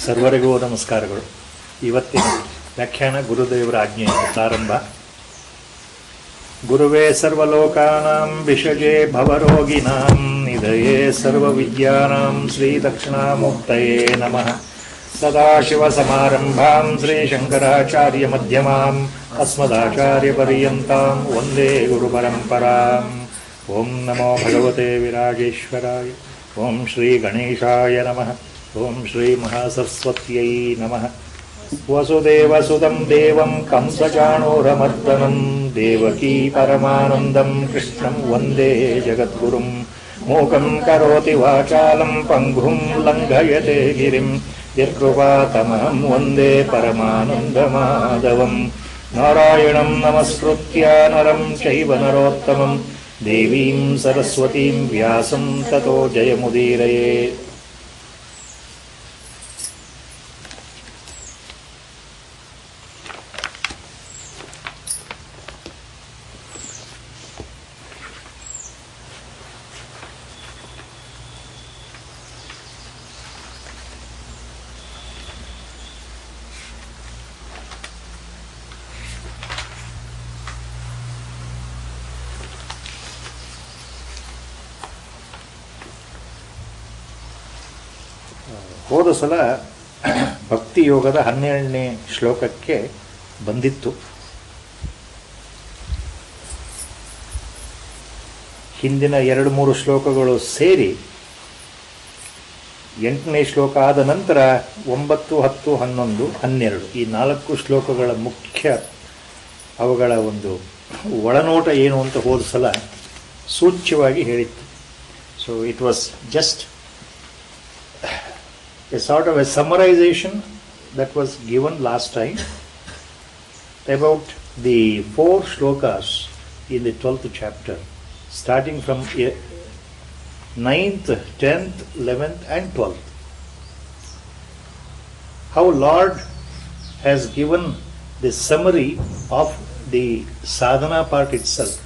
ಸರ್ವರಿಗೂ ನಮಸ್ಕಾರಗಳು. ಇವತ್ತಿನ ವ್ಯಾಖ್ಯಾನ ಗುರುದೇವರ ಆಜ್ಞೆಯಿಂದ ಪ್ರಾರಂಭ. ಗುರುವೇ ಸರ್ವಲೋಕಾನಾಂ ವಿಷಜೇ ಭವರೋಗಿನಾಂ ನಿಧಯೇ ಸರ್ವವಿದ್ಯಾನಾಂ ಶ್ರೀದಕ್ಷಿಣಾಮೂರ್ತಯೇ ನಮಃ. ಸದಾಶಿವಸಮಾರಂಭಾಂ ಶ್ರೀಶಂಕರಾಚಾರ್ಯಮಧ್ಯಮಾಂ ಅಸ್ಮದಾಚಾರ್ಯಪರ್ಯಂತಾಂ ವಂದೇ ಗುರುಪರಂಪರಾಂ. ಓಂ ನಮೋ ಭಗವತೆ ವಿರಾಜೇಶ್ವರಾಯ. ಓಂ ಶ್ರೀ ಗಣೇಶಾಯ ನಮಃ. ಓಂ ಶ್ರೀ ಮಹಾಸರಸ್ವತ್ಯೈ ನಮಃ. ವಸುದೇವಸುತಂ ದೇವಂ ಕಂಸಚಾಣೂರಮರ್ದನಂ ದೇವಕೀ ಪರಮಾನಂದಂ ಕೃಷ್ಣಂ ವಂದೇ ಜಗದ್ಗುರುಂ. ಮೂಕಂ ಕರೋತಿ ವಾಚಾಲಂ ಪಂಗುಂ ಲಂಘಯತೆ ಗಿರಿಂ ಯತ್ಕೃಪಾತಮಹಂ ವಂದೇ ಪರಮಾನಂದಮಾಧವಂ. ನಾರಾಯಣಂ ನಮಸ್ಕೃತ್ಯ ನರಂ ಚೈವ ನರೋತ್ತಮಂ ದೇವೀಂ ಸರಸ್ವತೀಂ ವ್ಯಾಸಂ ತತೋ ಜಯಮುದೀರಯೇತ್. ಹೋದ ಸಲ ಭಕ್ತಿ ಯೋಗದ 12ನೇ ಶ್ಲೋಕಕ್ಕೆ ಬಂದಿತ್ತು. ಹಿಂದಿನ 2-3 ಶ್ಲೋಕಗಳು ಸೇರಿ 8ನೇ ಶ್ಲೋಕ ಆದ ನಂತರ 9, 10, 11, 12 ಈ 4 ಶ್ಲೋಕಗಳ ಮುಖ್ಯ ಅವುಗಳ ಒಂದು ಒಳನೋಟ ಏನು ಅಂತ ಹೋದ ಸಲ ಸೂಚ್ಯವಾಗಿ ಹೇಳಿತ್ತು. So it was just a sort of a summarization that was given last time about the 4 shlokas in the 12th chapter, starting from 9th, 10th, 11th and 12th. How Lord has given the summary of the sadhana part itself,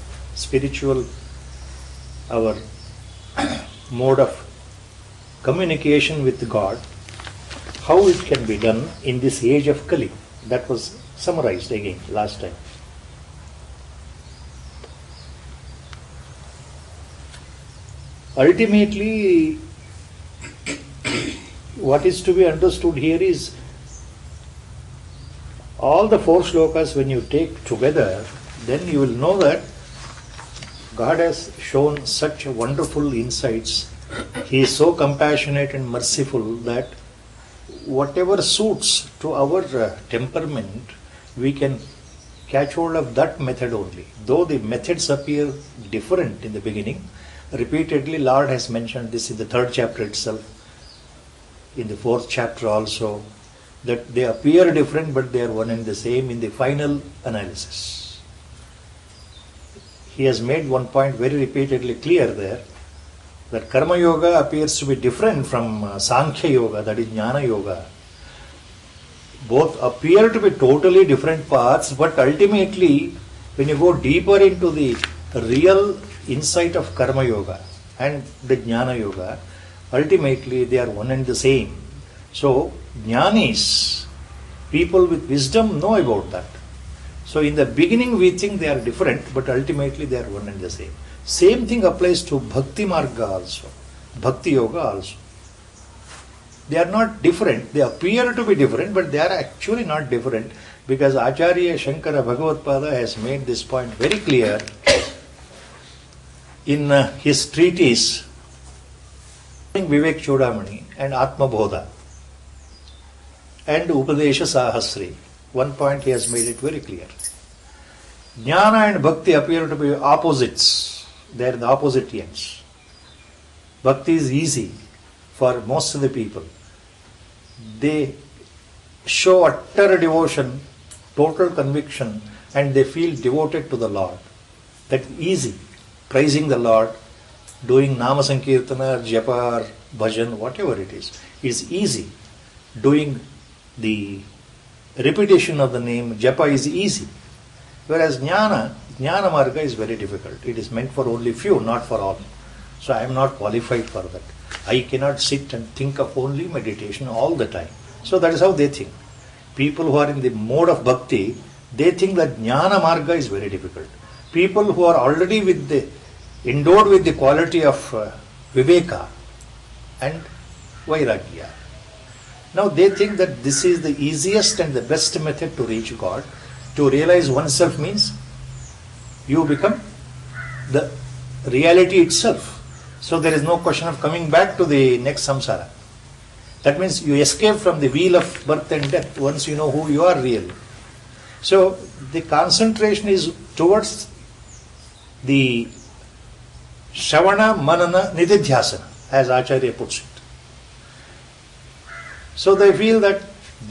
spiritual, our mode of communication with God, how it can be done in this age of Kali. That was summarized again last time. Ultimately, what is to be understood here is all the 4 shlokas when you take together, then you will know that God has shown such wonderful insights. He is so compassionate and merciful that whatever suits to our temperament, we can catch hold of that method only. Though the methods appear different in the beginning, repeatedly Lord has mentioned this in the 3rd chapter itself, in the 4th chapter also, that they appear different but they are one and the same in the final analysis. He has made one point very repeatedly clear there, that Karma Yoga appears to be different from Sankhya Yoga, that is Jnana Yoga. Both appear to be totally different paths, but ultimately, when you go deeper into the real insight of Karma Yoga and the Jnana Yoga, ultimately they are one and the same. So, Jnanis, people with wisdom, know about that. So, in the beginning we think they are different, but ultimately they are one and the same. Same thing applies to Bhakti Marga also, Bhakti Yoga also. They are not different. They appear to be different, but they are actually not different, because Acharya Shankara Bhagavatpada has made this point very clear in his treatise Vivek Chodamani and Atma Bodha and Upadesha Sahasri. One point he has made it very clear. Jnana and Bhakti appear to be opposites. They are the opposite ends. Bhakti is easy for most of the people. They show utter devotion, total conviction, and they feel devoted to the Lord. That's easy. Praising the Lord, doing Nama Sankirtana, Japa, or Bhajan, whatever it is easy. Doing the repetition of the name, Japa, is easy. Whereas Jnana Marga is very difficult. It is meant for only few, not for all. So I am not qualified for that. I cannot sit and think of only meditation all the time. So that is how they think. People who are in the mode of bhakti, they think that jnana marga is very difficult. People who are already endowed with the quality of viveka and vairagya, now they think that this is the easiest and the best method to reach God. To realize oneself means you become the reality itself. So there is no question of coming back to the next samsara. That means you escape from the wheel of birth and death once you know who you are really. So the concentration is towards the Shravana, Manana, Nididhyasana, as Acharya puts it. So they feel that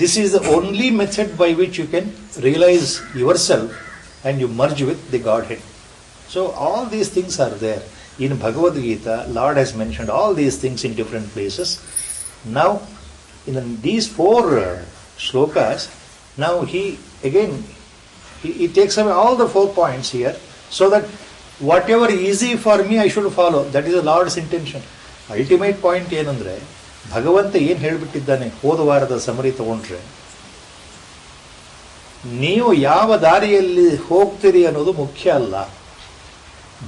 this is the only method by which you can realize yourself and you merge with the Godhead. So all these things are there. In Bhagavad Gita, Lord has mentioned all these things in different places. Now, in these 4 shlokas, now he takes away all the 4 points here, so that whatever easy for me I should follow. That is the Lord's intention. Ultimate point ಏನಂದ್ರೆ ಭಗವಂತ ಏನು ಹೇಳಿಬಿಟ್ಟಿದ್ದಾನೆ ಹೋದ ವಾರದ summary ತಗೊಂಡ್ರೆ, ನೀವು ಯಾವ ದಾರಿಯಲ್ಲಿ ಹೋಗ್ತೀರಿ ಅನ್ನೋದು ಮುಖ್ಯ ಅಲ್ಲ,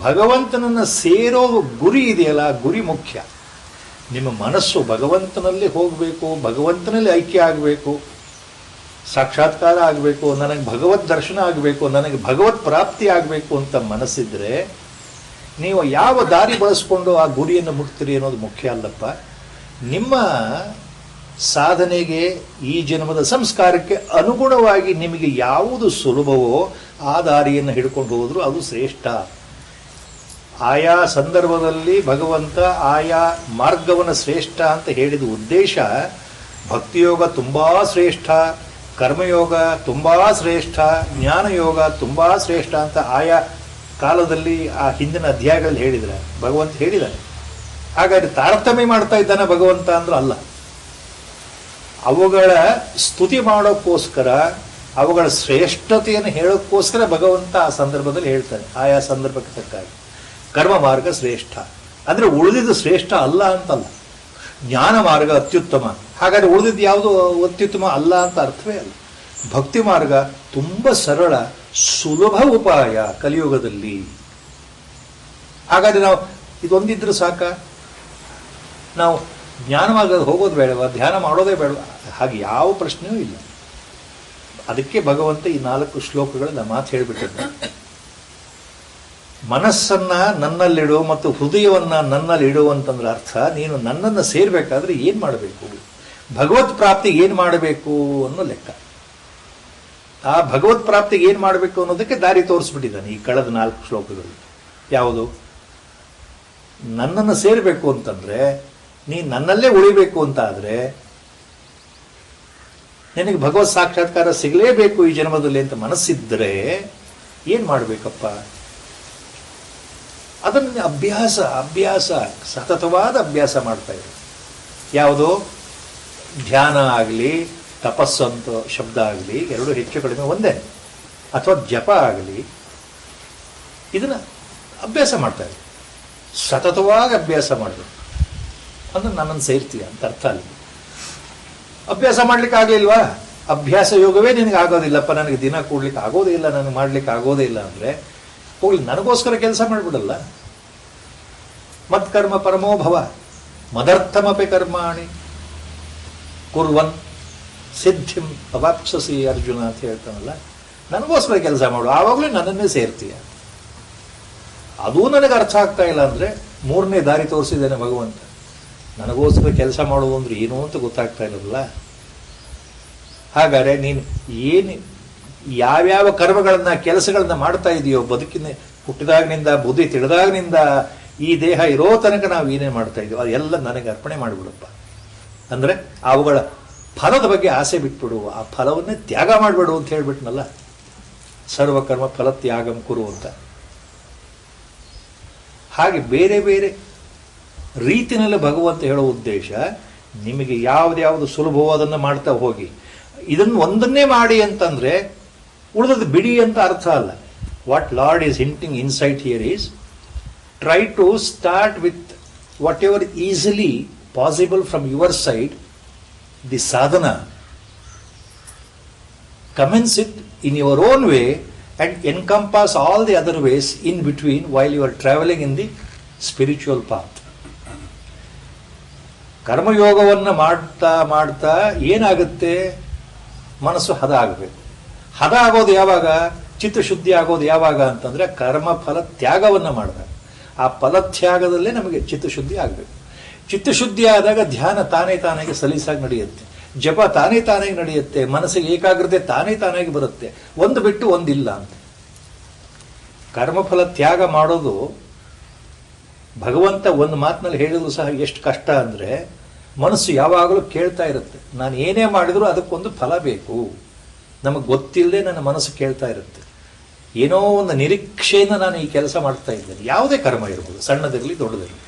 ಭಗವಂತನನ್ನು ಸೇರೋ ಗುರಿ ಇದೆಯಲ್ಲ, ಗುರಿ ಮುಖ್ಯ. ನಿಮ್ಮ ಮನಸ್ಸು ಭಗವಂತನಲ್ಲಿ ಹೋಗಬೇಕು, ಭಗವಂತನಲ್ಲಿ ಐಕ್ಯ ಆಗಬೇಕು, ಸಾಕ್ಷಾತ್ಕಾರ ಆಗಬೇಕು, ನನಗೆ ಭಗವತ್ ದರ್ಶನ ಆಗಬೇಕು, ನನಗೆ ಭಗವತ್ ಪ್ರಾಪ್ತಿ ಆಗಬೇಕು ಅಂತ ಮನಸ್ಸಿದ್ರೆ ನೀವು ಯಾವ ದಾರಿ ಬಳಸ್ಕೊಂಡು ಆ ಗುರಿಯನ್ನು ಮುಟ್ತೀರಿ ಅನ್ನೋದು ಮುಖ್ಯ ಅಲ್ಲಪ್ಪ. ನಿಮ್ಮ ಸಾಧನೆಗೆ, ಈ ಜನ್ಮದ ಸಂಸ್ಕಾರಕ್ಕೆ ಅನುಗುಣವಾಗಿ ನಿಮಗೆ ಯಾವುದು ಸುಲಭವೋ ಆ ದಾರಿಯನ್ನು ಹಿಡ್ಕೊಂಡು ಹೋದರೂ ಅದು ಶ್ರೇಷ್ಠ. ಆಯಾ ಸಂದರ್ಭದಲ್ಲಿ ಭಗವಂತ ಆಯಾ ಮಾರ್ಗವನ್ನು ಶ್ರೇಷ್ಠ ಅಂತ ಹೇಳಿದ ಉದ್ದೇಶ, ಭಕ್ತಿಯೋಗ ತುಂಬ ಶ್ರೇಷ್ಠ, ಕರ್ಮಯೋಗ ತುಂಬ ಶ್ರೇಷ್ಠ, ಜ್ಞಾನಯೋಗ ತುಂಬ ಶ್ರೇಷ್ಠ ಅಂತ ಆಯಾ ಕಾಲದಲ್ಲಿ ಆ ಹಿಂದಿನ ಅಧ್ಯಾಯಗಳಲ್ಲಿ ಹೇಳಿದರೆ ಭಗವಂತ ಹೇಳಿದ್ದಾನೆ. ಹಾಗಾದರೆ ತಾರತಮ್ಯ ಮಾಡ್ತಾ ಇದ್ದಾನೆ ಭಗವಂತ ಅಂದ್ರೆ ಅಲ್ಲ. ಅವುಗಳ ಸ್ತುತಿ ಮಾಡೋಕ್ಕೋಸ್ಕರ, ಅವುಗಳ ಶ್ರೇಷ್ಠತೆಯನ್ನು ಹೇಳೋಕ್ಕೋಸ್ಕರ ಭಗವಂತ ಆ ಸಂದರ್ಭದಲ್ಲಿ ಹೇಳ್ತಾನೆ, ಆಯಾ ಸಂದರ್ಭಕ್ಕೆ ತಕ್ಕಾಗಿ. ಕರ್ಮ ಮಾರ್ಗ ಶ್ರೇಷ್ಠ ಅಂದರೆ ಉಳಿದಿದ್ದು ಶ್ರೇಷ್ಠ ಅಲ್ಲ ಅಂತಲ್ಲ. ಜ್ಞಾನ ಮಾರ್ಗ ಅತ್ಯುತ್ತಮ, ಹಾಗಾದರೆ ಉಳಿದಿದ್ದು ಯಾವುದು ಅತ್ಯುತ್ತಮ ಅಲ್ಲ ಅಂತ ಅರ್ಥವೇ ಅಲ್ಲ. ಭಕ್ತಿ ಮಾರ್ಗ ತುಂಬ ಸರಳ, ಸುಲಭ ಉಪಾಯ ಕಲಿಯುಗದಲ್ಲಿ. ಹಾಗಾದರೆ ನಾವು ಇದೊಂದಿದ್ರೆ ಸಾಕ, ನಾವು ಜ್ಞಾನ ಮಾರ್ಗದ ಹೋಗೋದು ಬೇಡವಾ, ಧ್ಯಾನ ಮಾಡೋದೇ ಬೇಡವಾ? ಹಾಗೆ ಯಾವ ಪ್ರಶ್ನೆಯೂ ಇಲ್ಲ. ಅದಕ್ಕೆ ಭಗವಂತ ಈ 4 ಶ್ಲೋಕಗಳಲ್ಲಿ ಮಾತು ಹೇಳಿಬಿಟ್ಟಿದ್ದ. ಮನಸ್ಸನ್ನ ನನ್ನಲ್ಲಿಡು ಮತ್ತು ಹೃದಯವನ್ನ ನನ್ನಲ್ಲಿ ಇಡು ಅಂತಂದ್ರೆ ಅರ್ಥ, ನೀನು ನನ್ನನ್ನು ಸೇರ್ಬೇಕಾದ್ರೆ ಏನು ಮಾಡಬೇಕು, ಭಗವತ್ ಪ್ರಾಪ್ತಿಗೆ ಏನು ಮಾಡಬೇಕು ಅನ್ನೋ ಲೆಕ್ಕ. ಆ ಭಗವತ್ ಪ್ರಾಪ್ತಿಗೆ ಏನು ಮಾಡಬೇಕು ಅನ್ನೋದಕ್ಕೆ ದಾರಿ ತೋರಿಸ್ಬಿಟ್ಟಿದ್ದಾನೆ ಈ ಕಳೆದ 4 ಶ್ಲೋಕಗಳು. ಯಾವುದು? ನನ್ನನ್ನು ಸೇರಬೇಕು ಅಂತಂದ್ರೆ, ನೀನು ನನ್ನಲ್ಲೇ ಉಳಿಬೇಕು ಅಂತ ಆದರೆ, ನಿನಗೆ ಭಗವತ್ ಸಾಕ್ಷಾತ್ಕಾರ ಸಿಗಲೇಬೇಕು ಈ ಜನ್ಮದಲ್ಲಿ ಅಂತ ಮನಸ್ಸಿದ್ರೆ ಏನು ಮಾಡಬೇಕಪ್ಪ? ಅದನ್ನು ಅಭ್ಯಾಸ ಸತತವಾದ ಅಭ್ಯಾಸ ಮಾಡ್ತಾ ಇದ್ರು. ಯಾವುದು? ಧ್ಯಾನ ಆಗಲಿ, ತಪಸ್ಸು ಅಂತ ಶಬ್ದ ಆಗಲಿ, ಎರಡು ಹೆಚ್ಚು ಕಡಿಮೆ ಒಂದೇ, ಅಥವಾ ಜಪ ಆಗಲಿ, ಇದನ್ನು ಅಭ್ಯಾಸ ಮಾಡ್ತಾ ಇದ್ರು. ಸತತವಾಗಿ ಅಭ್ಯಾಸ ಮಾಡಬೇಕು ಅಂದ್ರೆ ನನ್ನನ್ನು ಸೇರ್ತೀಯ ಅಂತ ಅರ್ಥ ಅಲ್ಲಿ. ಅಭ್ಯಾಸ ಮಾಡ್ಲಿಕ್ಕೆ ಆಗಲಿಲ್ವಾ? ಅಭ್ಯಾಸ ಯೋಗವೇ ನಿನಗೆ ಆಗೋದಿಲ್ಲಪ್ಪ, ನನಗೆ ದಿನ ಕೂಡ್ಲಿಕ್ಕೆ ಆಗೋದೇ ಇಲ್ಲ, ನನಗೆ ಮಾಡ್ಲಿಕ್ಕೆ ಆಗೋದೇ ಇಲ್ಲ ಅಂದರೆ ಹೋಗ್ಲಿ, ನನಗೋಸ್ಕರ ಕೆಲಸ ಮಾಡಿಬಿಡಲ್ಲ. ಮತ್ಕರ್ಮ ಪರಮೋಭವ ಮದರ್ಥಮಪಿ ಕರ್ಮಾಣಿ ಕುರ್ವನ್ ಸಿದ್ಧಿಂ ಅವಾಪ್ಸಸಿ ಅರ್ಜುನ ಅಂತ ಹೇಳ್ತಾನಲ್ಲ, ನನಗೋಸ್ಕರ ಕೆಲಸ ಮಾಡು, ಆವಾಗಲೇ ನನ್ನನ್ನೇ ಸೇರ್ತೀಯ. ಅದೂ ನನಗೆ ಅರ್ಥ ಆಗ್ತಾ ಇಲ್ಲ ಅಂದರೆ 3ನೇ ದಾರಿ ತೋರಿಸಿದ್ದೇನೆ ಭಗವಂತ. ನನಗೋಸ್ಕರ ಕೆಲಸ ಮಾಡೋದು ಅಂದ್ರೆ ಏನು ಅಂತ ಗೊತ್ತಾಗ್ತಾ ಇಲ್ಲವಲ್ಲ. ಹಾಗಾದರೆ ನೀನು ಯಾವ್ಯಾವ ಕರ್ಮಗಳನ್ನ, ಕೆಲಸಗಳನ್ನ ಮಾಡ್ತಾ ಇದೆಯೋ, ಬದುಕಿನ ಹುಟ್ಟಿದಾಗಿನಿಂದ, ಬುದ್ಧಿ ತಿಳಿದಾಗಿನಿಂದ, ಈ ದೇಹ ಇರೋ ತನಕ ನಾವು ಏನೇ ಮಾಡ್ತಾ ಇದೀವೋ ಅದೆಲ್ಲ ನನಗೆ ಅರ್ಪಣೆ ಮಾಡಿಬಿಡಪ್ಪ. ಅಂದರೆ ಅವುಗಳ ಫಲದ ಬಗ್ಗೆ ಆಸೆ ಬಿಟ್ಬಿಡು, ಆ ಫಲವನ್ನೇ ತ್ಯಾಗ ಮಾಡಿಬಿಡು ಅಂತ ಹೇಳ್ಬಿಟ್ನಲ್ಲ. ಸರ್ವಕರ್ಮ ಫಲ ತ್ಯಾಗಂ ಕುರು ಅಂತ. ಹಾಗೆ ಬೇರೆ ಬೇರೆ ರೀತಿಯಲ್ಲಿ ಭಗವಂತ ಹೇಳೋ ಉದ್ದೇಶ, ನಿಮಗೆ ಯಾವ್ದು ಸುಲಭವೋ ಅದನ್ನು ಮಾಡ್ತಾ ಹೋಗಿ, ಇದನ್ನು ಒಂದನ್ನೇ ಮಾಡಿ ಅಂತಂದ್ರೆ ಉಳಿದದ್ದು ಬಿಡಿ ಅಂತ ಅರ್ಥ ಅಲ್ಲ. What lord is hinting insight here is, try to start with whatever easily possible from your side the sadhana, commence it in your own way and encompass all the other ways in between while you are traveling in the spiritual path. ಕರ್ಮಯೋಗವನ್ನು ಮಾಡ್ತಾ ಮಾಡ್ತಾ ಏನಾಗುತ್ತೆ, ಮನಸ್ಸು ಹದ ಆಗಬೇಕು. ಹದ ಆಗೋದು ಯಾವಾಗ, ಚಿತ್ತಶುದ್ಧಿ ಆಗೋದು ಯಾವಾಗ ಅಂತಂದರೆ ಕರ್ಮ ಫಲ ತ್ಯಾಗವನ್ನು ಮಾಡಿದಾಗ. ಆ ಫಲತ್ಯಾಗದಲ್ಲೇ ನಮಗೆ ಚಿತ್ತಶುದ್ಧಿ ಆಗಬೇಕು. ಚಿತ್ತಶುದ್ಧಿ ಆದಾಗ ಧ್ಯಾನ ತಾನೇ ತಾನಾಗಿ ಸಲೀಸಾಗಿ ನಡೆಯುತ್ತೆ, ಜಪ ತಾನೇ ತಾನಾಗಿ ನಡೆಯುತ್ತೆ, ಮನಸ್ಸಿಗೆ ಏಕಾಗ್ರತೆ ತಾನೇ ತಾನಾಗಿ ಬರುತ್ತೆ. ಒಂದು ಬಿಟ್ಟು ಒಂದಿಲ್ಲ ಅಂತ. ಕರ್ಮಫಲ ತ್ಯಾಗ ಮಾಡೋದು ಭಗವಂತ ಒಂದು ಮಾತಿನಲ್ಲಿ ಹೇಳಿದ್ರು ಸಹ ಎಷ್ಟು ಕಷ್ಟ ಅಂದರೆ, ಮನಸ್ಸು ಯಾವಾಗಲೂ ಕೇಳ್ತಾ ಇರುತ್ತೆ, ನಾನು ಏನೇ ಮಾಡಿದರೂ ಅದಕ್ಕೊಂದು ಫಲ ಬೇಕು. ನಮಗೆ ಗೊತ್ತಿಲ್ಲದೆ ನನ್ನ ಮನಸ್ಸು ಕೇಳ್ತಾ ಇರುತ್ತೆ, ಏನೋ ಒಂದು ನಿರೀಕ್ಷೆಯಿಂದ ನಾನು ಈ ಕೆಲಸ ಮಾಡ್ತಾ ಇದ್ದೇನೆ. ಯಾವುದೇ ಕರ್ಮ ಇರ್ಬೋದು, ಸಣ್ಣದಿರಲಿ ದೊಡ್ಡದಿರಲಿ,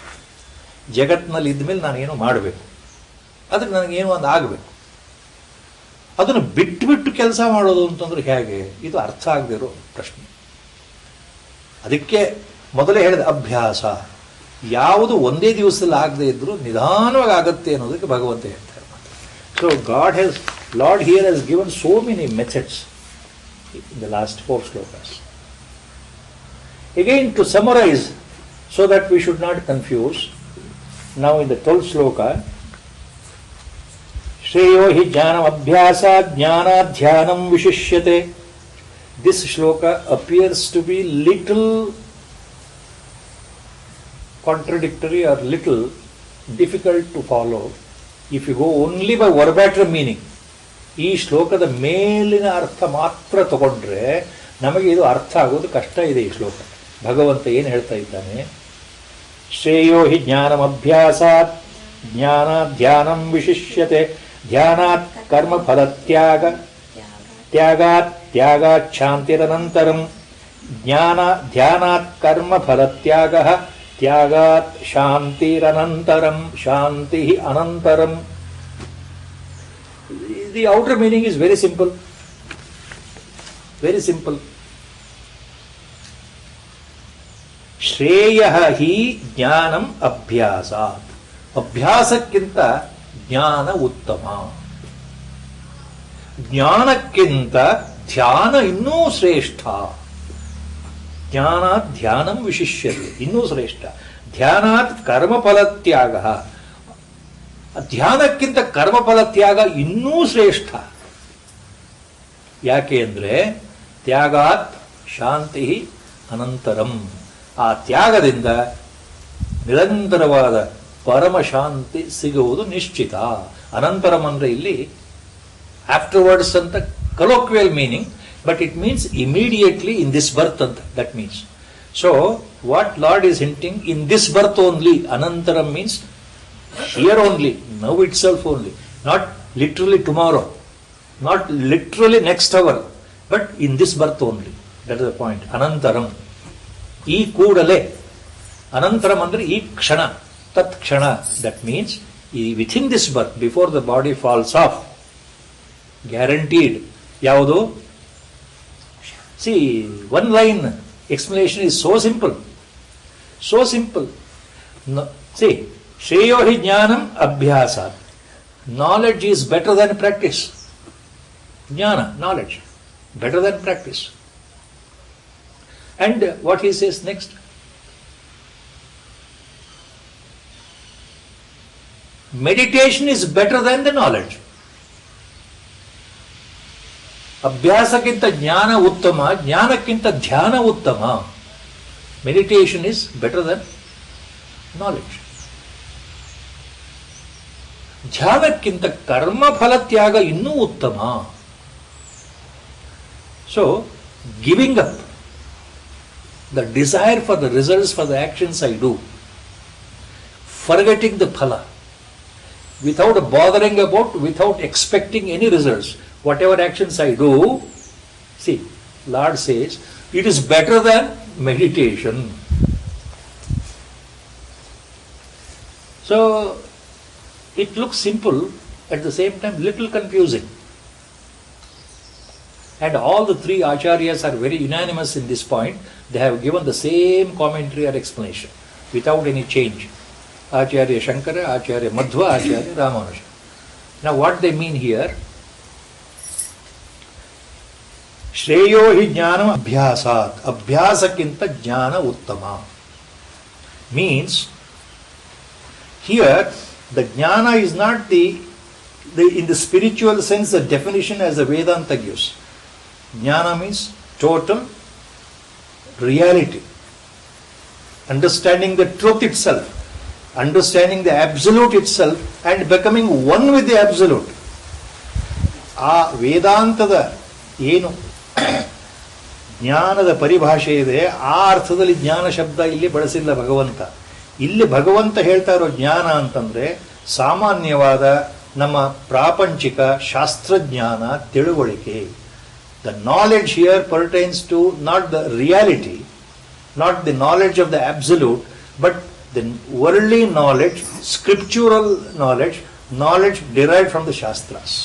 ಜಗತ್ತಿನಲ್ಲಿ ಇದ್ಮೇಲೆ ನಾನು ಏನೋ ಮಾಡಬೇಕು, ಅದಕ್ಕೆ ನನಗೇನೋ ಒಂದು ಆಗಬೇಕು. ಅದನ್ನು ಬಿಟ್ಟು ಕೆಲಸ ಮಾಡೋದು ಅಂತಂದ್ರೆ ಹೇಗೆ, ಇದು ಅರ್ಥ ಆಗದಿರೋ ಪ್ರಶ್ನೆ. ಅದಕ್ಕೆ ಮೊದಲೇ ಹೇಳಿದ ಅಭ್ಯಾಸ, ಯಾವುದು ಒಂದೇ ದಿವಸದಲ್ಲಿ ಆಗದೆ ಇದ್ರೂ ನಿಧಾನವಾಗಿ ಆಗುತ್ತೆ ಅನ್ನೋದಕ್ಕೆ ಭಗವಂತ ಹೇಳ್ತಾರೆ. So lord here has given so many methods in the last 4 slokas. Again, to summarize, so that we should not confuse, now in the 12th sloka, Shreyo hi jnanam abhyasa jnana dhyanam vishishyate. This shloka appears to be little contradictory or little difficult to follow if you go only by verbatim meaning. ಈ ಶ್ಲೋಕದ ಮೇಲಿನ ಅರ್ಥ ಮಾತ್ರ ತಗೊಂಡ್ರೆ ನಮಗೆ ಇದು ಅರ್ಥ ಆಗೋದು ಕಷ್ಟ ಇದೆ. ಈ ಶ್ಲೋಕ ಭಗವಂತ ಏನು ಹೇಳ್ತಾ ಇದ್ದಾನೆ, ಶ್ರೇಯೋ ಹಿ ಜ್ಞಾನಂ ಅಭ್ಯಾಸಾತ್ ಜ್ಞಾನ ಧ್ಯಾನಂ ವಿಶಿಷ್ಯತೆ ಧ್ಯಾನಾತ್ ಕರ್ಮ ಫಲ ತ್ಯಾಗಾತ್ ತ್ಯಾಗಾತ್ ಶಾಂತಿರನಂತರಂ ಜ್ಞಾನ ಧ್ಯಾನಾತ್ ಕರ್ಮ ಫಲ ತ್ಯಾಗಾತ್ ಶಾಂತಿರನಂತರಂ ಶಾಂತಿ ಅನಂತರಂ. The outer meaning is very simple. Very simple. ಶ್ರೇಯ ಹಿ ಜ್ಞಾನಂ ಅಭ್ಯಾಸಾತ್. ಅಭ್ಯಾಸಕ್ಕಿಂತ ಜ್ಞಾನ ಉತ್ತಮ. ಜ್ಞಾನಕ್ಕಿಂತ ಧ್ಯಾನ ಇನ್ನೂ ಶ್ರೇಷ್ಠ. ಜ್ಞಾನಾತ್ ಧ್ಯಾನಂ ವಿಶಿಷ್ಯತೆ, ಇನ್ನೂ ಶ್ರೇಷ್ಠ. ಧ್ಯಾನಾತ್ ಕರ್ಮಫಲ ತ್ಯಾಗ, ಧ್ಯಾನಕ್ಕಿಂತ ಕರ್ಮಫಲ ತ್ಯಾಗ ಇನ್ನೂ ಶ್ರೇಷ್ಠ. ಯಾಕೆ ಅಂದರೆ ತ್ಯಾಗಾತ್ ಶಾಂತಿ ಅನಂತರಂ, ಆ ತ್ಯಾಗದಿಂದ ನಿರಂತರವಾದ ಪರಮ ಶಾಂತಿ ಸಿಗುವುದು ನಿಶ್ಚಿತ. ಅನಂತರಂ ಅಂದರೆ ಇಲ್ಲಿ ಆಫ್ಟರ್ವರ್ಡ್ಸ್ ಅಂತ colloquial meaning, but it means immediately in this birth ಅಂತ that means. So what lord is hinting, in this birth only. Anantaram means here only, now itself only, not literally tomorrow, not literally next hour, but in this birth only. That is the point. Anantaram, ee koodale. Anantaram andre ee kshana, tat kshana. That means within this birth, before the body falls off, guaranteed. Yaudu? See, one line explanation is so simple, so simple. No, see, Shreyo hi jnanam abhyasat. Knowledge is better than practice. Jnana, knowledge, better than practice. And what he says next? Meditation is better than the knowledge. Abhyasakinta jnana uttama, jnanakinta dhyana uttama. Meditation is better than knowledge. ಧ್ಯಾನಕ್ಕಿಂತ ಕರ್ಮ ಫಲ ತ್ಯಾಗ ಇನ್ನೂ ಉತ್ತಮ. So giving up the desire for the results for the actions I do, forgetting the phala, without bothering about, without expecting any results, whatever actions I do, see lord says it is better than meditation. So it looks simple, at the same time little confusing. And all the 3 acharyas are very unanimous in this point. They have given the same commentary or explanation without any change. Acharya Shankara, Acharya Madhva, Acharya Ramanuja. Now what they mean here, ಶ್ರೇಯೋ ಹಿ ಜ್ಞಾನ ಅಭ್ಯಾಸಾತ್, ಅಭ್ಯಾಸಕ್ಕಿಂತ ಜ್ಞಾನ ಉತ್ತಮ. Means here the ಜ್ಞಾನ is not in the spiritual sense, the definition as the Vedanta gives. Jnana means total reality, understanding the truth itself, understanding the absolute itself, and becoming one with the absolute. ಆ ವೇದಾಂತದ ಏನು ಜ್ಞಾನದ ಪರಿಭಾಷೆ ಇದೆ, ಆ ಅರ್ಥದಲ್ಲಿ ಜ್ಞಾನ ಶಬ್ದ ಇಲ್ಲಿ ಬಳಸಿಲ್ಲ ಭಗವಂತ. ಇಲ್ಲಿ ಭಗವಂತ ಹೇಳ್ತಾ ಇರೋ ಜ್ಞಾನ ಅಂತಂದ್ರೆ ಸಾಮಾನ್ಯವಾದ ನಮ್ಮ ಪ್ರಾಪಂಚಿಕ ಶಾಸ್ತ್ರಜ್ಞಾನ, ತಿಳುವಳಿಕೆ. The knowledge here pertains to not the reality, not the knowledge of the absolute, but the worldly knowledge, scriptural knowledge, knowledge derived from the shastras.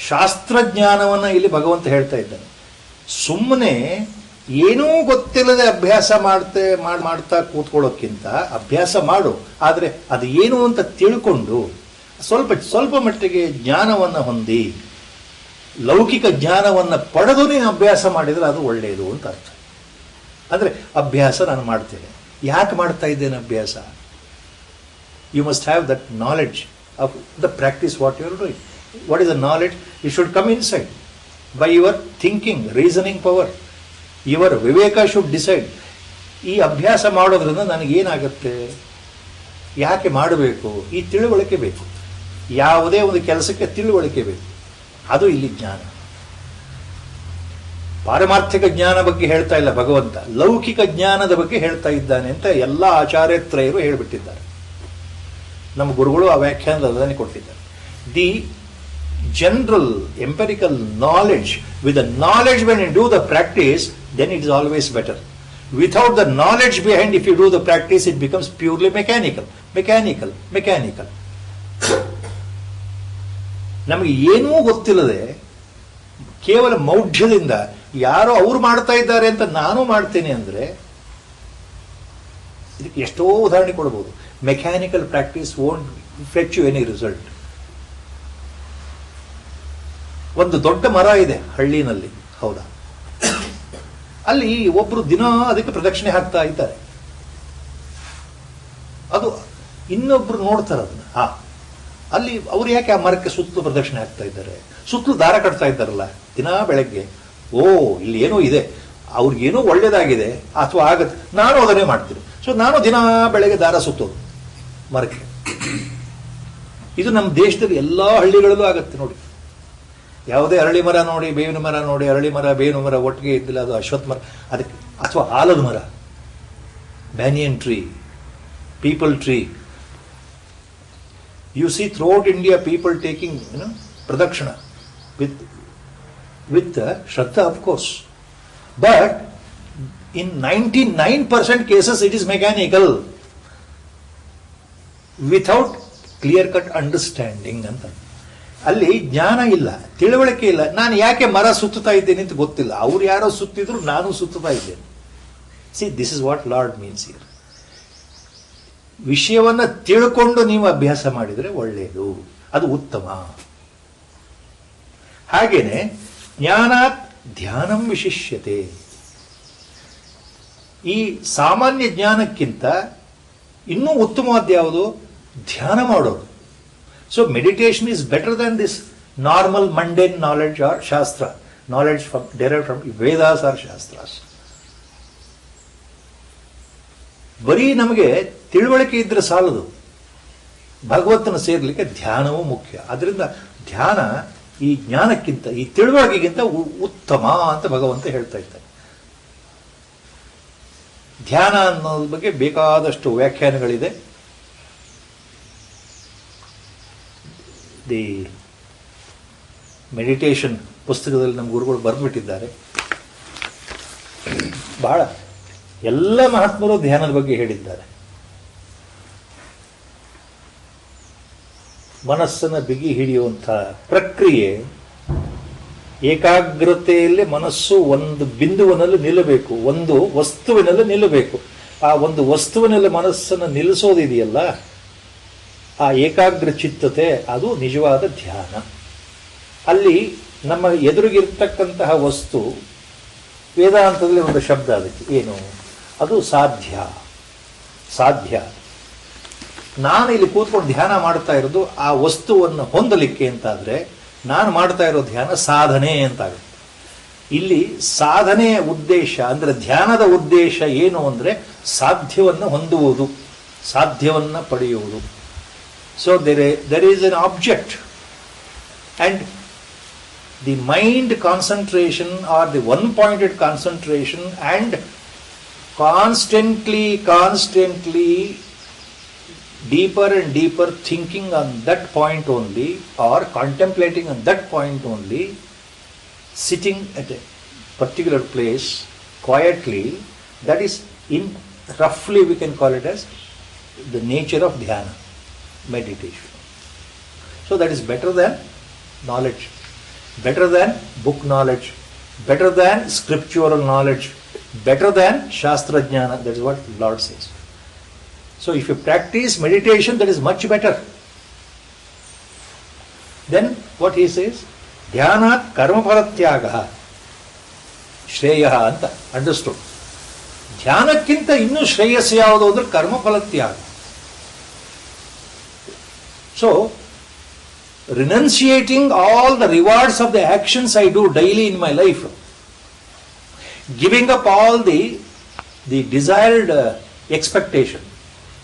ಶಾಸ್ತ್ರಜ್ಞಾನವನ್ನು ಇಲ್ಲಿ ಭಗವಂತ ಹೇಳ್ತಾ ಇದ್ದಾನೆ. ಸುಮ್ಮನೆ ಏನೂ ಗೊತ್ತಿಲ್ಲದೆ ಅಭ್ಯಾಸ ಮಾಡ್ತಾ ಕೂತ್ಕೊಳ್ಳೋಕ್ಕಿಂತ ಅಭ್ಯಾಸ ಮಾಡು, ಆದರೆ ಅದು ಏನು ಅಂತ ತಿಳ್ಕೊಂಡು ಸ್ವಲ್ಪ ಮಟ್ಟಿಗೆ ಜ್ಞಾನವನ್ನು ಹೊಂದಿ ಲೌಕಿಕ ಜ್ಞಾನವನ್ನು ಪಡೆದು ನೀನು ಅಭ್ಯಾಸ ಮಾಡಿದರೆ ಅದು ಒಳ್ಳೆಯದು ಅಂತ ಅರ್ಥ. ಅಂದರೆ ಅಭ್ಯಾಸ ನಾನು ಮಾಡ್ತೇನೆ. ಯಾಕೆ ಮಾಡ್ತಾ ಇದ್ದೇನೆ ಅಭ್ಯಾಸ? You must have that knowledge of the practice what you are doing. What is the knowledge? It should come inside by your thinking, reasoning power. ಇವರ ವಿವೇಕ ಶುಡ್ ಡಿಸೈಡ್. ಈ ಅಭ್ಯಾಸ ಮಾಡೋದ್ರಿಂದ ನನಗೇನಾಗುತ್ತೆ, ಯಾಕೆ ಮಾಡಬೇಕು, ಈ ತಿಳುವಳಿಕೆ ಬೇಕು. ಯಾವುದೇ ಒಂದು ಕೆಲಸಕ್ಕೆ ತಿಳುವಳಿಕೆ ಬೇಕು. ಅದು ಇಲ್ಲಿ ಜ್ಞಾನ. ಪಾರಮಾರ್ಥಿಕ ಜ್ಞಾನ ಬಗ್ಗೆ ಹೇಳ್ತಾ ಇಲ್ಲ ಭಗವಂತ, ಲೌಕಿಕ ಜ್ಞಾನದ ಬಗ್ಗೆ ಹೇಳ್ತಾ ಇದ್ದಾನೆ ಅಂತ ಎಲ್ಲ ಆಚಾರ್ಯತ್ರಯರು ಹೇಳಿಬಿಟ್ಟಿದ್ದಾರೆ. ನಮ್ಮ ಗುರುಗಳು ಆ ವ್ಯಾಖ್ಯಾನದಲ್ಲಿ ಅದನ್ನೇ ಕೊಟ್ಟಿದ್ದಾರೆ. The general empirical knowledge, with the knowledge when you do the practice, then it is always better. Without the knowledge behind, if you do the practice, it becomes purely mechanical. ನಮಗೆ ಏನೂ ಗೊತ್ತಿಲ್ಲದೆ ಕೇವಲ ಮೌಢ್ಯದಿಂದ ಯಾರೋ ಅವ್ರು ಮಾಡ್ತಾ ಇದ್ದಾರೆ ಅಂತ ನಾನು ಮಾಡ್ತೇನೆ ಅಂದರೆ, ಇದಕ್ಕೆ ಎಷ್ಟೋ ಉದಾಹರಣೆ ಕೊಡ್ಬೋದು. Mechanical practice won't fetch you any result. ಒಂದು ದೊಡ್ಡ ಮರ ಇದೆ ಹಳ್ಳಿನಲ್ಲಿ, ಹೌದಾ? ಅಲ್ಲಿ ಒಬ್ರು ದಿನ ಅದಕ್ಕೆ ಪ್ರದಕ್ಷಿಣೆ ಹಾಕ್ತಾ ಇದ್ದಾರೆ. ಅದು ಇನ್ನೊಬ್ರು ನೋಡ್ತಾರೆ ಅದನ್ನ. ಅಲ್ಲಿ ಅವ್ರು ಯಾಕೆ ಆ ಮರಕ್ಕೆ ಸುತ್ತಲೂ ಪ್ರದಕ್ಷಿಣೆ ಹಾಕ್ತಾ ಇದ್ದಾರೆ? ಸುತ್ತಲೂ ದಾರ ಕಟ್ತಾ ಇದ್ದಾರಲ್ಲ ದಿನ ಬೆಳಗ್ಗೆ. ಇಲ್ಲಿ ಏನೋ ಇದೆ, ಅವ್ರಿಗೇನೋ ಒಳ್ಳೇದಾಗಿದೆ ಅಥವಾ ಆಗತ್ತೆ, ನಾನು ಅದನ್ನೇ ಮಾಡ್ತೀನಿ. ಸೊ ನಾನು ದಿನ ಬೆಳಗ್ಗೆ ದಾರ ಸುತ್ತೋದು ಮರಕ್ಕೆ. ಇದು ನಮ್ಮ ದೇಶದಲ್ಲಿ ಎಲ್ಲ ಹಳ್ಳಿಗಳಲ್ಲೂ ಆಗತ್ತೆ ನೋಡಿ. ಯಾವುದೇ ಅರಳಿ ಮರ ನೋಡಿ, ಬೇವಿನ ಮರ ನೋಡಿ, ಅರಳಿ ಮರ ಬೇವಿನ ಮರ ಒಟ್ಟಿಗೆ ಇದ್ದಿಲ್ಲ, ಅದು ಅಶ್ವತ್ಥ ಮರ ಅದಕ್ಕೆ, ಅಥವಾ ಆಲದ ಮರ, banyan tree, peepal tree. You see throughout India people taking pradakshina with shraddha of course, but in 99% cases it is mechanical, without clear cut understanding ಅಂತ. ಅಲ್ಲಿ ಜ್ಞಾನ ಇಲ್ಲ, ತಿಳುವಳಿಕೆ ಇಲ್ಲ. ನಾನು ಯಾಕೆ ಮರ ಸುತ್ತುತ್ತಾ ಇದ್ದೇನೆ ಅಂತ ಗೊತ್ತಿಲ್ಲ. ಅವ್ರು ಯಾರೋ ಸುತ್ತಿದ್ರು, ನಾನು ಸುತ್ತುತ್ತಾ ಇದ್ದೇನೆ. C, this is what lord means here. ವಿಷಯವನ್ನು ತಿಳ್ಕೊಂಡು ನೀವು ಅಭ್ಯಾಸ ಮಾಡಿದರೆ ಒಳ್ಳೆಯದು, ಅದು ಉತ್ತಮ. ಹಾಗೇನೆ ಜ್ಞಾನಾತ್ ಧ್ಯಾನಂ ವಿಶಿಷ್ಯತೆ. ಈ ಸಾಮಾನ್ಯ ಜ್ಞಾನಕ್ಕಿಂತ ಇನ್ನೂ ಉತ್ತಮವಾದ ಯಾವುದು? ಧ್ಯಾನ ಮಾಡೋದು. So meditation is better than this normal mundane knowledge or shastra, knowledge derived from Vedas or Shastras. ಬರೀ ನಮಗೆ ತಿಳುವಳಿಕೆ ಇದ್ರೆ ಸಾಲದು, ಭಗವಂತನ ಸೇರ್ಲಿಕ್ಕೆ ಧ್ಯಾನವೂ ಮುಖ್ಯ. ಅದರಿಂದ ಧ್ಯಾನ ಈ ಜ್ಞಾನಕ್ಕಿಂತ, ಈ ತಿಳುವಳಿಕೆಗಿಂತ ಉತ್ತಮ ಅಂತ ಭಗವಂತ ಹೇಳ್ತಾ ಇದ್ದಾನೆ. ಧ್ಯಾನ ಅನ್ನೋದ್ರ ಬಗ್ಗೆ ಬೇಕಾದಷ್ಟು ವ್ಯಾಖ್ಯಾನಗಳಿದೆ. ದಿ ಮೆಡಿಟೇಷನ್ ಪುಸ್ತಕದಲ್ಲಿ ನಮ್ಮ ಗುರುಗಳು ಬರೆದ್ಬಿಟ್ಟಿದ್ದಾರೆ. ಬಹಳ ಎಲ್ಲ ಮಹಾತ್ಮರು ಧ್ಯಾನದ ಬಗ್ಗೆ ಹೇಳಿದ್ದಾರೆ. ಮನಸ್ಸನ್ನು ಬಿಗಿ ಹಿಡಿಯುವಂಥ ಪ್ರಕ್ರಿಯೆ, ಏಕಾಗ್ರತೆಯಲ್ಲಿ ಮನಸ್ಸು ಒಂದು ಬಿಂದುವಿನಲ್ಲಿ ನಿಲ್ಲಬೇಕು, ಒಂದು ವಸ್ತುವಿನಲ್ಲಿ ನಿಲ್ಲಬೇಕು. ಆ ಒಂದು ವಸ್ತುವಿನಲ್ಲಿ ಮನಸ್ಸನ್ನು ನಿಲ್ಲಿಸೋದಿದೆಯಲ್ಲ, ಆ ಏಕಾಗ್ರ ಚಿತ್ತತೆ, ಅದು ನಿಜವಾದ ಧ್ಯಾನ. ಅಲ್ಲಿ ನಮ್ಮ ಎದುರಿಗಿರ್ತಕ್ಕಂತಹ ವಸ್ತು, ವೇದಾಂತದಲ್ಲಿ ಒಂದು ಶಬ್ದ ಅದಕ್ಕೆ ಏನು, ಅದು ಸಾಧ್ಯ. ಸಾಧ್ಯ. ನಾನು ಇಲ್ಲಿ ಕೂತ್ಕೊಂಡು ಧ್ಯಾನ ಮಾಡ್ತಾ ಇರೋದು ಆ ವಸ್ತುವನ್ನು ಹೊಂದಲಿಕ್ಕೆ ಅಂತಾದರೆ ನಾನು ಮಾಡ್ತಾ ಇರೋ ಧ್ಯಾನ ಸಾಧನೆ ಅಂತಾಗುತ್ತೆ. ಇಲ್ಲಿ ಸಾಧನೆಯ ಉದ್ದೇಶ ಅಂದರೆ ಧ್ಯಾನದ ಉದ್ದೇಶ ಏನು ಅಂದರೆ ಸಾಧ್ಯವನ್ನು ಹೊಂದುವುದು, ಸಾಧ್ಯವನ್ನು ಪಡೆಯುವುದು. So there is an object, and the mind concentration or the one-pointed concentration and constantly deeper and deeper thinking on that point only, or contemplating on that point only, sitting at a particular place quietly, that is roughly we can call it as the nature of dhyana, meditation. So that is better than knowledge, better than book knowledge, better than scriptural knowledge, better than shastra jnana. That is what Lord says. So if you practice meditation, that is much better. Then what he says, ಧ್ಯಾನಾತ್ ಕರ್ಮಫಲತ್ಯಾಗ ಶ್ರೇಯ ಅಂತ understood. ಧ್ಯಾನಕ್ಕಿಂತ ಇನ್ನೂ ಶ್ರೇಯಸ್ಸು ಯಾವುದು ಅಂದ್ರೆ ಕರ್ಮಫಲತ್ಯಾಗ. So renunciating all the rewards of the actions I do daily in my life, giving up all the desired expectation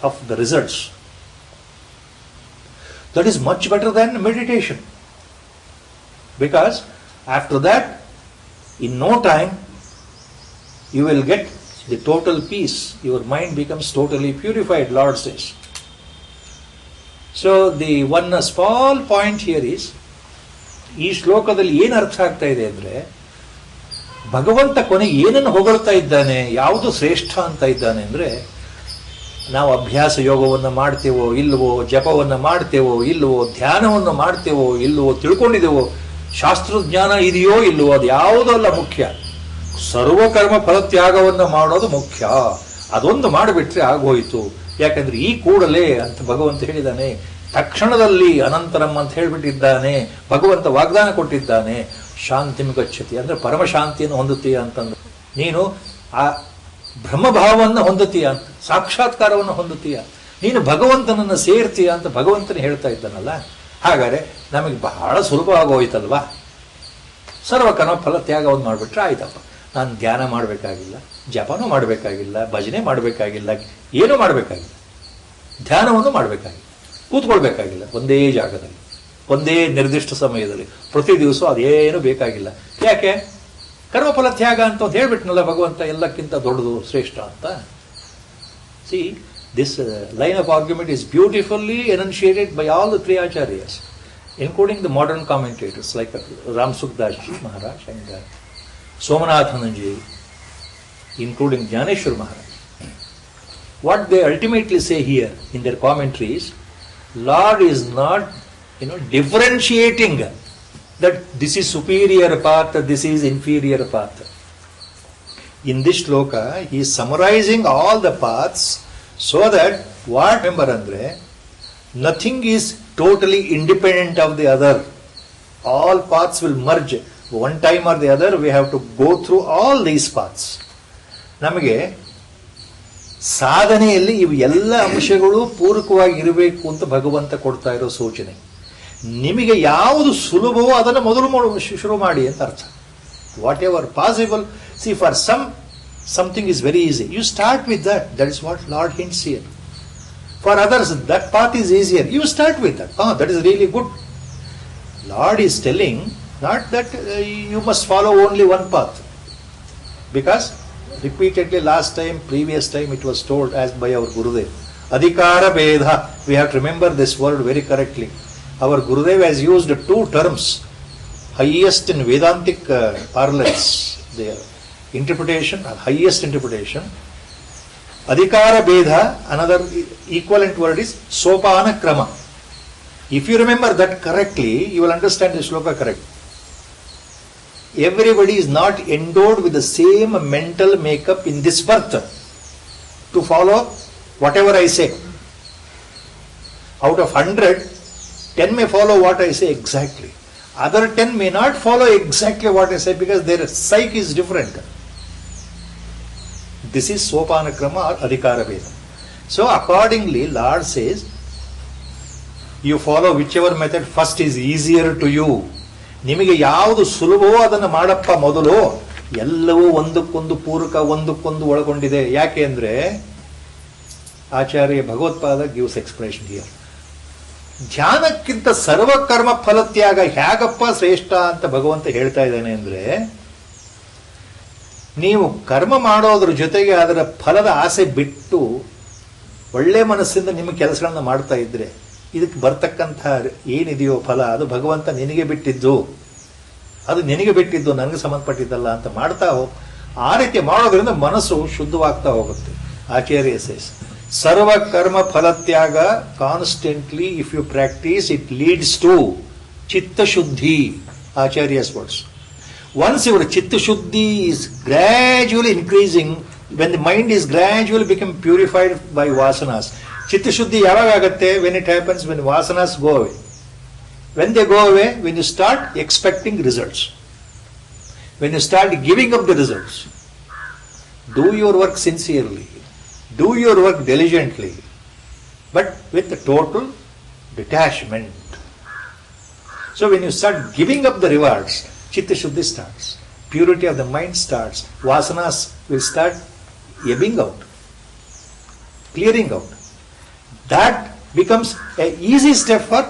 of the results, that is much better than meditation. Because after that, in no time, you will get the total peace. Your mind becomes totally purified, Lord says. So the one small point here is, ಈ ಶ್ಲೋಕದಲ್ಲಿ ಏನು ಅರ್ಥ ಆಗ್ತಾ ಇದೆ ಅಂದರೆ, ಭಗವಂತ ಕೊನೆಗೆ ಏನನ್ನು ಹೊಗಳ್ತಾ ಇದ್ದಾನೆ, ಯಾವುದು ಶ್ರೇಷ್ಠ ಅಂತ ಇದ್ದಾನೆ ಅಂದರೆ, ನಾವು ಅಭ್ಯಾಸ ಯೋಗವನ್ನು ಮಾಡ್ತೇವೋ ಇಲ್ಲವೋ, ಜಪವನ್ನು ಮಾಡ್ತೇವೋ ಇಲ್ಲವೋ, ಧ್ಯಾನವನ್ನು ಮಾಡ್ತೇವೋ ಇಲ್ಲವೋ, ತಿಳ್ಕೊಂಡಿದ್ದೇವೋ, ಶಾಸ್ತ್ರಜ್ಞಾನ ಇದೆಯೋ ಇಲ್ಲವೋ, ಅದು ಯಾವುದೂ ಅಲ್ಲ ಮುಖ್ಯ. ಸರ್ವಕರ್ಮ ಫಲತ್ಯಾಗವನ್ನು ಮಾಡೋದು ಮುಖ್ಯ. ಅದೊಂದು ಮಾಡಿಬಿಟ್ರೆ ಆಗೋಯಿತು. ಯಾಕಂದ್ರೆ ಈ ಕೂಡಲೇ ಅಂತ ಭಗವಂತ ಹೇಳಿದ್ದಾನೆ, ತಕ್ಷಣದಲ್ಲಿ ಅನಂತರಂ ಅಂತ ಹೇಳಿಬಿಟ್ಟಿದ್ದಾನೆ. ಭಗವಂತ ವಾಗ್ದಾನ ಕೊಟ್ಟಿದ್ದಾನೆ, ಶಾಂತಿಂ ಗಚ್ಚತಿ ಅಂದ್ರೆ ಪರಮಶಾಂತಿಯನ್ನು ಹೊಂದುತ್ತೀಯ ಅಂತಂದ್ರೆ, ನೀನು ಆ ಬ್ರಹ್ಮಭಾವವನ್ನು ಹೊಂದುತ್ತೀಯ ಅಂತ, ಸಾಕ್ಷಾತ್ಕಾರವನ್ನು ಹೊಂದುತ್ತೀಯ, ನೀನು ಭಗವಂತನನ್ನು ಸೇರ್ತೀಯ ಅಂತ ಭಗವಂತನ ಹೇಳ್ತಾ ಇದ್ದಾನಲ್ಲ. ಹಾಗಾದರೆ ನಮಗೆ ಬಹಳ ಸುಲಭ ಆಗೋಯ್ತಲ್ವಾ. ಸರ್ವಕರ್ಮ ಫಲ ತ್ಯಾಗವನ್ನು ಮಾಡಿಬಿಟ್ರೆ ಆಯ್ತಪ್ಪ, ನಾನು ಧ್ಯಾನ ಮಾಡಬೇಕಾಗಿಲ್ಲ, ಜಪನೂ ಮಾಡಬೇಕಾಗಿಲ್ಲ, ಭಜನೆ ಮಾಡಬೇಕಾಗಿಲ್ಲ, ಏನೂ ಮಾಡಬೇಕಾಗಿಲ್ಲ, ಧ್ಯಾನವನ್ನು ಮಾಡಬೇಕಾಗಿಲ್ಲ, ಕೂತ್ಕೊಳ್ಬೇಕಾಗಿಲ್ಲ, ಒಂದೇ ಜಾಗದಲ್ಲಿ ಒಂದೇ ನಿರ್ದಿಷ್ಟ ಸಮಯದಲ್ಲಿ ಪ್ರತಿ ದಿವಸ ಅದೇನು ಬೇಕಾಗಿಲ್ಲ. ಯಾಕೆ? ಕರ್ಮಫಲ ತ್ಯಾಗ ಅಂತ ಒಂದು ಹೇಳ್ಬಿಟ್ನಲ್ಲ ಭಗವಂತ, ಎಲ್ಲಕ್ಕಿಂತ ದೊಡ್ಡದು ಶ್ರೇಷ್ಠ ಅಂತ. C, this line of argument is beautifully enunciated by all the three acharyas, including the modern commentators like Ram Sukdas Ji Maharaj and Somanathananji, including Jnaneshwar Maharaj. What they ultimately say here in their commentaries, Lord is not, differentiating that this is superior path, this is inferior path. In this shloka, he is summarizing all the paths so that, what remember andre, nothing is totally independent of the other. All paths will merge. One time or the other, we have to go through all these paths. ನಮಗೆ ಸಾಧನೆಯಲ್ಲಿ ಇವು ಎಲ್ಲ ಅಂಶಗಳು ಪೂರಕವಾಗಿ ಇರಬೇಕು ಅಂತ ಭಗವಂತ ಕೊಡ್ತಾ ಇರೋ ಸೂಚನೆ. ನಿಮಗೆ ಯಾವುದು ಸುಲಭವೋ ಅದನ್ನು ಮೊದಲು ಶುರು ಮಾಡಿ ಅಂತ ಅರ್ಥ. What ever possible. C, for something is very easy, you start with that. That is what Lord hints here. For others, that path is easier, you start with that. That is really good. Lord is telling not that you must follow only one path, because repeatedly last time, previous time, it was told as by our Gurudev, adhikara bedha. We have to remember this word very correctly. Our Gurudev has used two terms, highest in Vedantic parlance, the interpretation, highest interpretation. Adhikara bedha, another equivalent word is sopana krama. If you remember that correctly, you will understand the shloka correctly. Everybody is not endowed with the same mental makeup in this birth to follow whatever I say. Out of 100, 10 may follow what I say exactly. Other 10 may not follow exactly what I say because their psyche is different. This is Sopana Krama or Adhikara Vedam. So accordingly, Lord says, you follow whichever method first is easier to you. ನಿಮಗೆ ಯಾವುದು ಸುಲಭವೋ ಅದನ್ನು ಮಾಡಪ್ಪ ಮೊದಲು. ಎಲ್ಲವೂ ಒಂದಕ್ಕೊಂದು ಪೂರಕ, ಒಂದಕ್ಕೊಂದು ಒಳಗೊಂಡಿದೆ. ಯಾಕೆ ಅಂದರೆ ಆಚಾರ್ಯ ಭಗವತ್ಪಾದ ಗಿವ್ಸ್ ಎಕ್ಸ್ಪ್ಲನೇಷನ್ ಹಿಯರ್. ಧ್ಯಾನಕ್ಕಿಂತ ಸರ್ವಕರ್ಮ ಫಲತ್ಯಾಗ ಹೇಗಪ್ಪ ಶ್ರೇಷ್ಠ ಅಂತ ಭಗವಂತ ಹೇಳ್ತಾ ಇದ್ದಾನೆ ಅಂದರೆ, ನೀವು ಕರ್ಮ ಮಾಡೋದ್ರ ಜೊತೆಗೆ ಅದರ ಫಲದ ಆಸೆ ಬಿಟ್ಟು ಒಳ್ಳೆ ಮನಸ್ಸಿಂದ ನಿಮ್ಮ ಕೆಲಸಗಳನ್ನ ಮಾಡ್ತಾ ಇದ್ರೆ ಇದಕ್ಕೆ ಬರ್ತಕ್ಕಂಥ ಏನಿದೆಯೋ ಫಲ ಅದು ಭಗವಂತ ನಿನಗೆ ಬಿಟ್ಟಿದ್ದು, ಅದು ನಿನಗೆ ಬಿಟ್ಟಿದ್ದು, ನನಗೆ ಸಂಬಂಧಪಟ್ಟಿದ್ದಲ್ಲ ಅಂತ ಮಾಡ್ತಾ ಆ ರೀತಿ ಮಾಡೋದ್ರಿಂದ ಮನಸ್ಸು ಶುದ್ಧವಾಗ್ತಾ ಹೋಗುತ್ತೆ. ಆಚಾರ್ಯ ಸೇಸ್ ಸರ್ವ ಕರ್ಮ ಫಲತ್ಯಾಗ constantly if you practice it leads to ಚಿತ್ತಶುದ್ಧಿ. Acharya's words. Once your chitta shuddhi is gradually increasing, when the mind is gradually become purified by vasanas. Chitta shuddhi yavaga agatte? When it happens, when vasanas go away. When they go away, when you start expecting results. When you start giving up the results. Do your work sincerely. Do your work diligently. But with the total detachment. So when you start giving up the rewards, Chitta Shuddhi starts. Purity of the mind starts. Vasanas will start ebbing out, clearing out. That becomes an easy step for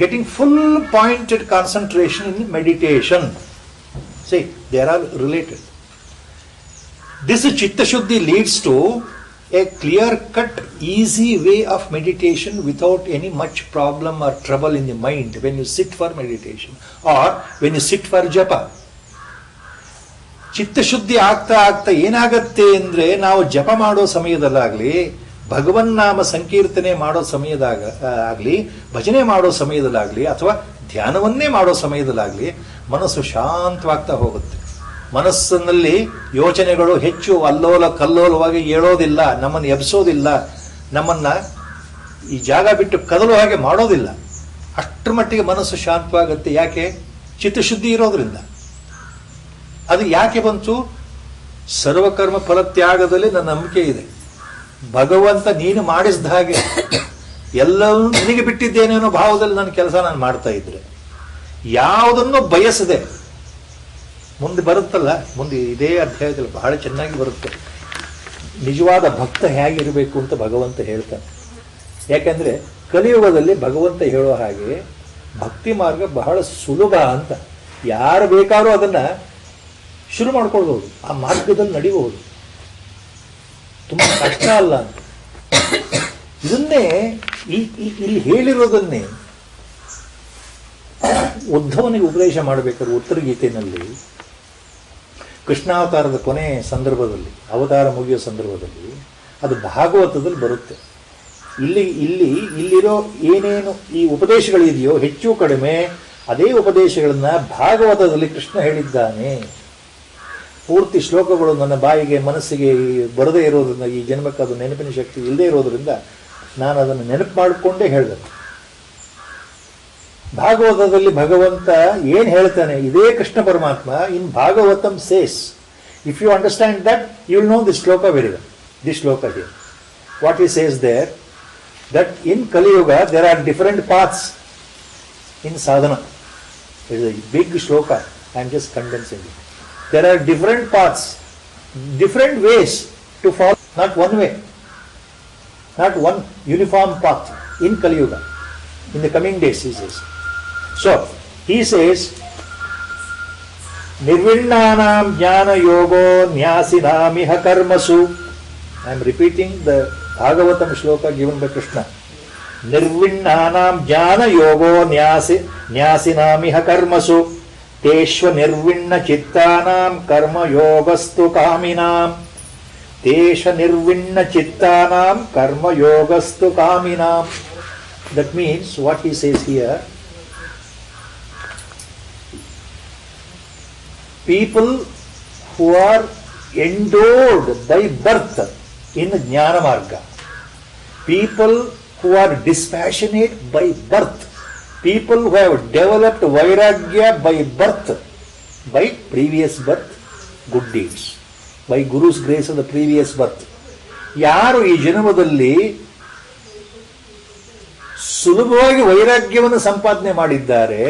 getting full pointed concentration in meditation. See, they are all related. This Chitta Shuddhi leads to a clear-cut, easy way of meditation without any much problem or trouble in the mind when you sit for meditation or when you sit for japa. ಚಿತ್ತ ಶುದ್ಧಿ ಆಗ್ತಾ ಆಗ್ತಾ ಏನಾಗತ್ತೆ ಅಂದ್ರೆ, ನಾವು ಜಪ ಮಾಡೋ ಸಮಯದಲ್ಲಾಗ್ಲಿ, ಭಗವನ್ನಾಮ ಸಂಕೀರ್ತನೆ ಮಾಡೋ ಸಮಯದಾಗ ಆಗ್ಲಿ, ಭಜನೆ ಮಾಡೋ ಸಮಯದಲ್ಲಾಗ್ಲಿ, ಅಥವಾ ಧ್ಯಾನವನ್ನೇ ಮಾಡೋ ಸಮಯದಲ್ಲಾಗ್ಲಿ ಮನಸ್ಸು ಶಾಂತವಾಗ್ತಾ ಹೋಗುತ್ತೆ. ಮನಸ್ಸಿನಲ್ಲಿ ಯೋಚನೆಗಳು ಹೆಚ್ಚು ಅಲ್ಲೋಲ ಕಲ್ಲೋಲವಾಗಿ ಏಳೋದಿಲ್ಲ, ನಮ್ಮನ್ನು ಎಬ್ಸೋದಿಲ್ಲ, ನಮ್ಮನ್ನ ಈ ಜಾಗ ಬಿಟ್ಟು ಕದಲು ಹಾಗೆ ಮಾಡೋದಿಲ್ಲ. ಅಷ್ಟರ ಮಟ್ಟಿಗೆ ಮನಸ್ಸು ಶಾಂತವಾಗುತ್ತೆ. ಯಾಕೆ? ಚಿತ್ತಶುದ್ಧಿ ಇರೋದ್ರಿಂದ. ಅದು ಯಾಕೆ ಬಂತು? ಸರ್ವಕರ್ಮ ಫಲತ್ಯಾಗದಲ್ಲಿ ನನ್ನ ನಂಬಿಕೆ ಇದೆ. ಭಗವಂತ ನೀನು ಮಾಡಿಸಿದ ಹಾಗೆ ಎಲ್ಲವೂ ನಿನಗೆ ಬಿಟ್ಟಿದ್ದೇನೆ ಅನ್ನೋ ಭಾವದಲ್ಲಿ ನನ್ನ ಕೆಲಸ ನಾನು ಮಾಡ್ತಾ ಇದ್ರೆ, ಯಾವುದನ್ನು ಬಯಸದೆ ಮುಂದೆ ಬರುತ್ತಲ್ಲ, ಮುಂದೆ ಇದೇ ಅಧ್ಯಾಯದಲ್ಲಿ ಬಹಳ ಚೆನ್ನಾಗಿ ಬರುತ್ತೆ ನಿಜವಾದ ಭಕ್ತ ಹೇಗಿರಬೇಕು ಅಂತ ಭಗವಂತ ಹೇಳ್ತಾನೆ. ಯಾಕೆಂದ್ರೆ ಕಲಿಯುಗದಲ್ಲಿ ಭಗವಂತ ಹೇಳೋ ಹಾಗೆ ಭಕ್ತಿ ಮಾರ್ಗ ಬಹಳ ಸುಲಭ ಅಂತ. ಯಾರು ಬೇಕಾದ್ರೂ ಅದನ್ನ ಶುರು ಮಾಡ್ಕೊಳ್ಬಹುದು, ಆ ಮಾರ್ಗದಲ್ಲಿ ನಡಿಬಹುದು, ತುಂಬಾ ಕಷ್ಟ ಅಲ್ಲ ಅಂತ. ಇದನ್ನೇ ಇಲ್ಲಿ ಹೇಳಿರೋದನ್ನೇ ಉದ್ಧವನಿಗೆ ಉಪದೇಶ ಮಾಡಬೇಕಾದ್ರೆ ಉತ್ತರ ಗೀತೆಯಲ್ಲಿ ಕೃಷ್ಣಾವತಾರದ ಕೊನೆ ಸಂದರ್ಭದಲ್ಲಿ, ಅವತಾರ ಮುಗಿಯೋ ಸಂದರ್ಭದಲ್ಲಿ ಅದು ಭಾಗವತದಲ್ಲಿ ಬರುತ್ತೆ. ಇಲ್ಲಿರೋ ಏನೇನು ಈ ಉಪದೇಶಗಳಿದೆಯೋ ಹೆಚ್ಚು ಕಡಿಮೆ ಅದೇ ಉಪದೇಶಗಳನ್ನ ಭಾಗವತದಲ್ಲಿ ಕೃಷ್ಣ ಹೇಳಿದ್ದಾನೆ. ಪೂರ್ತಿ ಶ್ಲೋಕಗಳು ನನ್ನ ಬಾಯಿಗೆ ಮನಸ್ಸಿಗೆ ಬರದೇ ಇರೋದ್ರಿಂದ, ಈ ಜನ್ಮಕ್ಕೆ ಅದು ನೆನಪಿನ ಶಕ್ತಿ ಇಲ್ಲದೆ ಇರೋದ್ರಿಂದ ನಾನು ಅದನ್ನು ನೆನಪು ಮಾಡಿಕೊಂಡೇ ಹೇಳಿದೆ. ಭಾಗವತದಲ್ಲಿ ಭಗವಂತ ಏನ್ ಹೇಳ್ತಾನೆ, ಇದೇ ಕೃಷ್ಣ ಪರಮಾತ್ಮ in Bhagavatam says. If you understand that, you will know this shloka very well. This shloka here, what he says there, that in Kali Yuga there are different paths in sadhana. It is a big shloka, I am just condensing it. There are different paths, different ways to follow, not one way, not one uniform path in Kali Yuga. In the coming days, he says. So, he says, Nirvinnanam jnana yogo nyasinamiha karmasu. I am repeating the Bhagavatam shloka given by Krishna. Nirvinnanam jnana yogo nyasinamiha karmasu teshva nirvinna chittanam karma yogastu kaminam. Tesha nirvinna chittanam karma yogastu kaminam. That means what he says here, people who are endowed by birth in Jnana Marga, people who are dispassionate by birth, people who have developed vairagya by birth, by previous birth, good deeds, by Guru's grace of the previous birth. ಯಾರು ಈ ಜನ್ಮದಲ್ಲಿ ಸುಲಭವಾಗಿ ವೈರಾಗ್ಯವನ್ನು ಸಂಪಾದನೆ ಮಾಡಿದ್ದಾರೆ,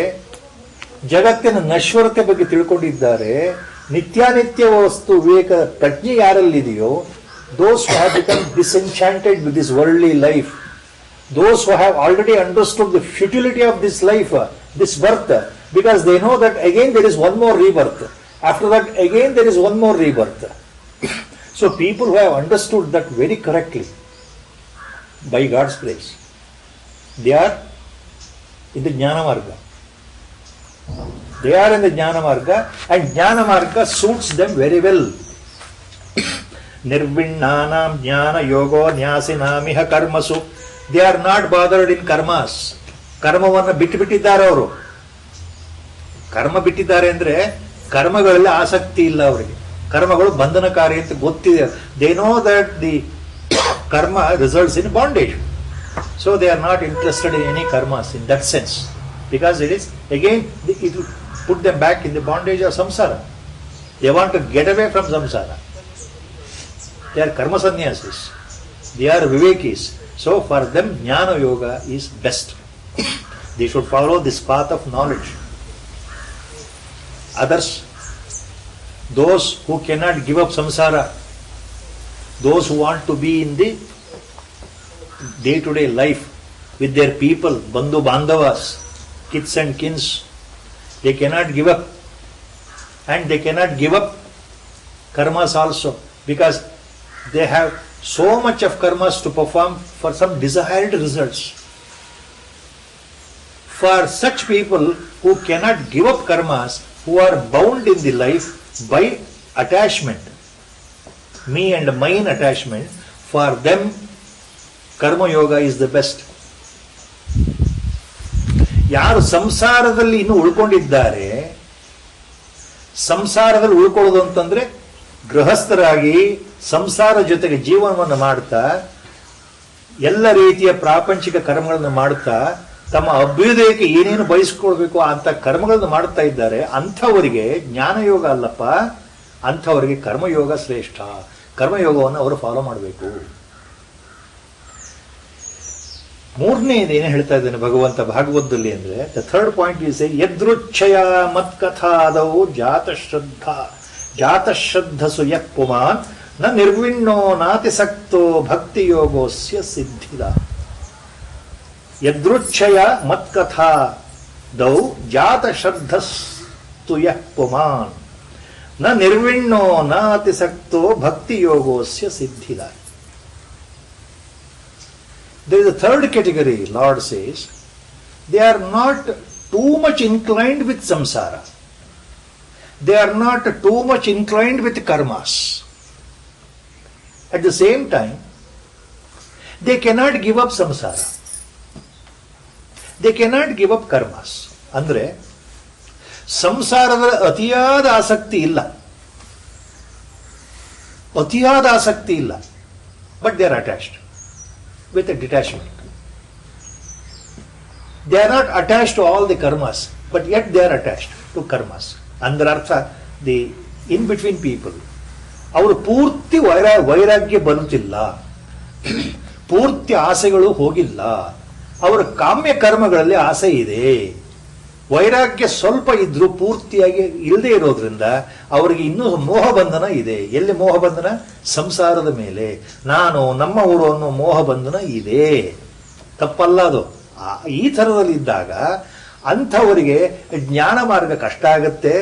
ಜಗತ್ತಿನ ನಶ್ವರತೆ ಬಗ್ಗೆ ತಿಳ್ಕೊಂಡಿದ್ದಾರೆ, ನಿತ್ಯಾನಿತ್ಯ ವಸ್ತು ವಿವೇಕ ಪ್ರಜ್ಞೆ ಯಾರಲ್ಲಿದೆಯೋ, those who have become disenchanted with this worldly life, those who have already understood the futility of this life, this birth, because they know that again there is one more rebirth. After that again there is one more rebirth. So people who have understood that very correctly, by God's grace, they are in the Jnana Marga. They are in the Jnana Marga, and Jnana Marga suits them very well. Nirvinnanam Jnana Yogo Nyasinamiha Karmasu. They are not bothered in karmas. ಕರ್ಮವನ್ನು ಬಿಟ್ಟಿದ್ದಾರೆ ಅವರು. ಕರ್ಮ ಬಿಟ್ಟಿದ್ದಾರೆ ಅಂದ್ರೆ ಕರ್ಮಗಳಲ್ಲಿ ಆಸಕ್ತಿ ಇಲ್ಲ ಅವರಿಗೆ. ಕರ್ಮಗಳು ಬಂಧನಕಾರಿ ಅಂತ ಗೊತ್ತಿದೆ. They know that the karma results in bondage. So they are not interested in any karmas in that sense, because it is again it will put them back in the bondage of samsara. They want to get away from samsara. They are karma sannyasis. They are vivekis. So for them Jnana Yoga is best. They should follow this path of knowledge. Others, those who cannot give up samsara, those who want to be in the day-to-day life with their people, bandhu bandhavas, kids and kins, they cannot give up. And they cannot give up karmas also, because they have so much of karmas to perform for some desired results. For such people who cannot give up karmas, who are bound in the life by attachment, me and mine attachment, for them karma yoga is the best. ಯಾರು ಸಂಸಾರದಲ್ಲಿ ಇನ್ನು ಉಳ್ಕೊಂಡಿದ್ದಾರೆ, ಸಂಸಾರದಲ್ಲಿ ಉಳ್ಕೊಳ್ಳೋದು ಅಂತಂದ್ರೆ ಗೃಹಸ್ಥರಾಗಿ ಸಂಸಾರ ಜೊತೆಗೆ ಜೀವನವನ್ನು ಮಾಡ್ತಾ ಎಲ್ಲ ರೀತಿಯ ಪ್ರಾಪಂಚಿಕ ಕರ್ಮಗಳನ್ನು ಮಾಡ್ತಾ ತಮ್ಮ ಅಭ್ಯುದಯಕ್ಕೆ ಏನೇನು ಬಯಸ್ಕೊಳ್ಬೇಕು ಅಂತ ಕರ್ಮಗಳನ್ನು ಮಾಡ್ತಾ ಇದ್ದಾರೆ. ಅಂಥವರಿಗೆ ಜ್ಞಾನಯೋಗ ಅಲ್ಲಪ್ಪ, ಅಂಥವರಿಗೆ ಕರ್ಮಯೋಗ ಶ್ರೇಷ್ಠ. ಕರ್ಮಯೋಗವನ್ನು ಅವರು ಫಾಲೋ ಮಾಡಬೇಕು. ಮೂರನೇದು ಏನು ಹೇಳ್ತಾ ಇದ್ದಾನೆ ಭಗವಂತ ಭಾಗವತದಲ್ಲಿ ಅಂದ್ರೆ, ದ ಥರ್ಡ್ ಪಾಯಿಂಟ್ ಈಸ್ ಯದೃಚ್ಛಯ ಮತ್ಕಥಾದವು ಜಾತಶ್ರದ್ಧಸು ಯಃ ಪುಮಾನ್ ನ ನಿರ್ವಿಣ್ಣೋ ನಾತಿಸಕ್ತೋ ಭಕ್ತಿಯೋಗೋಸ್ಯ ಸಿದ್ಧಿದ. ಯದೃಚ್ಛಯ ಮತ್ಕಥಾದೌ ಜಾತಶ್ರದ್ಧಸ್ತು ಯಃ ಪುಮಾನ್ ನ ನಿರ್ವಿಣ್ಣೋ ನಾತಿಸಕ್ತೋ ಭಕ್ತಿಯೋಗೋಸ್ಯ ಸಿದ್ಧಿದ. There is a third category, Lord says, they are not too much inclined with samsara. They are not too much inclined with karmas. At the same time, they cannot give up samsara. They cannot give up karmas. Andre, ಸಂಸಾರದ ಅತಿಯಾದ ಆಸಕ್ತಿ ಇಲ್ಲ, ಅತಿಯಾದ ಆಸಕ್ತಿ ಇಲ್ಲ, but they are attached with a detachment. They are not attached to all the karmas, but yet they are attached to karmas. Andar artha, the in-between people, ಅವರು ಪೂರ್ತಿ ವೈರಾಗ್ಯ ಬರುತ್ತಿಲ್ಲ, ಪೂರ್ತಿ ಆಸೆಗಳು ಹೋಗಿಲ್ಲ, ಅವರ ಕಾಮ್ಯ ಕರ್ಮಗಳಲ್ಲಿ ಆಸೆ ಇದೆ. ವೈರಾಗ್ಯ ಸ್ವಲ್ಪ ಇದ್ರೂ ಪೂರ್ತಿಯಾಗಿ ಇಲ್ಲದೆ ಇರೋದ್ರಿಂದ ಅವರಿಗೆ ಇನ್ನೂ ಮೋಹಬಂಧನ ಇದೆ. ಎಲ್ಲಿ ಮೋಹಬಂಧನ? ಸಂಸಾರದ ಮೇಲೆ. ನಾನು ನಮ್ಮ ಊರು ಅನ್ನೋ ಮೋಹಬಂಧನ ಇದೆ. ತಪ್ಪಲ್ಲ ಅದು. ಈ ಥರದಲ್ಲಿದ್ದಾಗ ಅಂಥವರಿಗೆ ಜ್ಞಾನ ಮಾರ್ಗ ಕಷ್ಟ ಆಗತ್ತೆ,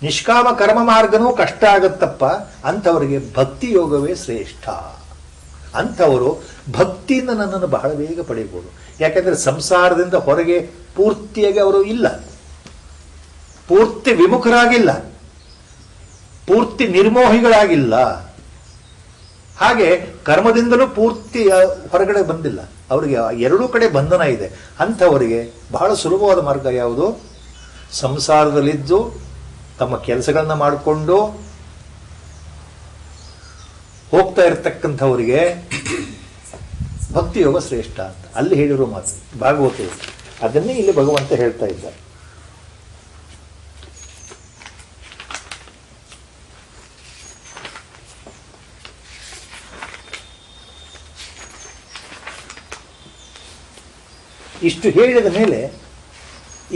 ನಿಷ್ಕಾಮ ಕರ್ಮ ಮಾರ್ಗನೂ ಕಷ್ಟ ಆಗತ್ತಪ್ಪ. ಅಂಥವರಿಗೆ ಭಕ್ತಿ ಯೋಗವೇ ಶ್ರೇಷ್ಠ. ಅಂಥವರು ಭಕ್ತಿಯಿಂದ ನನ್ನನ್ನು ಬಹಳ ಬೇಗ ಪಡೆಯಬಹುದು. ಯಾಕೆಂದ್ರೆ ಸಂಸಾರದಿಂದ ಹೊರಗೆ ಪೂರ್ತಿಯಾಗಿ ಅವರು ಇಲ್ಲ, ಪೂರ್ತಿ ವಿಮುಖರಾಗಿಲ್ಲ, ಪೂರ್ತಿ ನಿರ್ಮೋಹಿಗಳಾಗಿಲ್ಲ, ಹಾಗೆ ಕರ್ಮದಿಂದಲೂ ಪೂರ್ತಿ ಹೊರಗಡೆ ಬಂದಿಲ್ಲ. ಅವರಿಗೆ ಎರಡೂ ಕಡೆ ಬಂಧನ ಇದೆ. ಅಂಥವರಿಗೆ ಬಹಳ ಸುಲಭವಾದ ಮಾರ್ಗ ಯಾವುದು? ಸಂಸಾರದಲ್ಲಿದ್ದು ತಮ್ಮ ಕೆಲಸಗಳನ್ನ ಮಾಡಿಕೊಂಡು ಹೋಗ್ತಾ ಇರತಕ್ಕಂಥವರಿಗೆ ಭಕ್ತಿಯೋಗ ಶ್ರೇಷ್ಠ ಅಂತ ಅಲ್ಲಿ ಹೇಳಿರೋ ಮಾತು ಭಾಗವತ. ಅದನ್ನೇ ಇಲ್ಲಿ ಭಗವಂತ ಹೇಳ್ತಾ ಇದ್ದಾರೆ. ಇಷ್ಟು ಹೇಳಿದ ಮೇಲೆ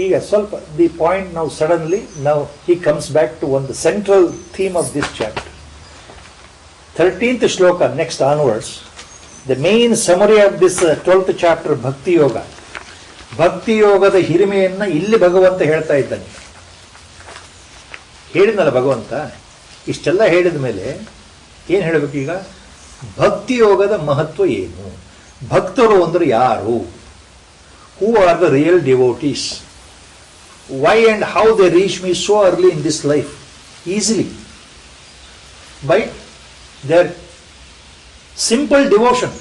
ಈಗ ಸ್ವಲ್ಪ ದಿ ಪಾಯಿಂಟ್ ನಾವು ಸಡನ್ಲಿ ನಾವು ಹಿ ಕಮ್ಸ್ ಬ್ಯಾಕ್ ಟು ಒಂದು central theme of this chapter. 13th ಶ್ಲೋಕ next onwards, the main summary of this 12th chapter ಭಕ್ತಿ ಯೋಗ. ಭಕ್ತಿ ಯೋಗದ ಹಿರಿಮೆಯನ್ನ ಇಲ್ಲಿ ಭಗವಂತ ಹೇಳ್ತಾ ಇದ್ದಾನೆ. ಹೇಳಿದ್ನಲ್ಲ ಭಗವಂತ, ಇಷ್ಟೆಲ್ಲ ಹೇಳಿದ ಮೇಲೆ ಏನು ಹೇಳಬೇಕು ಈಗ? ಭಕ್ತಿ ಯೋಗದ ಮಹತ್ವ ಏನು, ಭಕ್ತರು ಅಂದ್ರೆ ಯಾರು, who are the real devotees, why and how they reach me so early in this life easily by their simple devotion.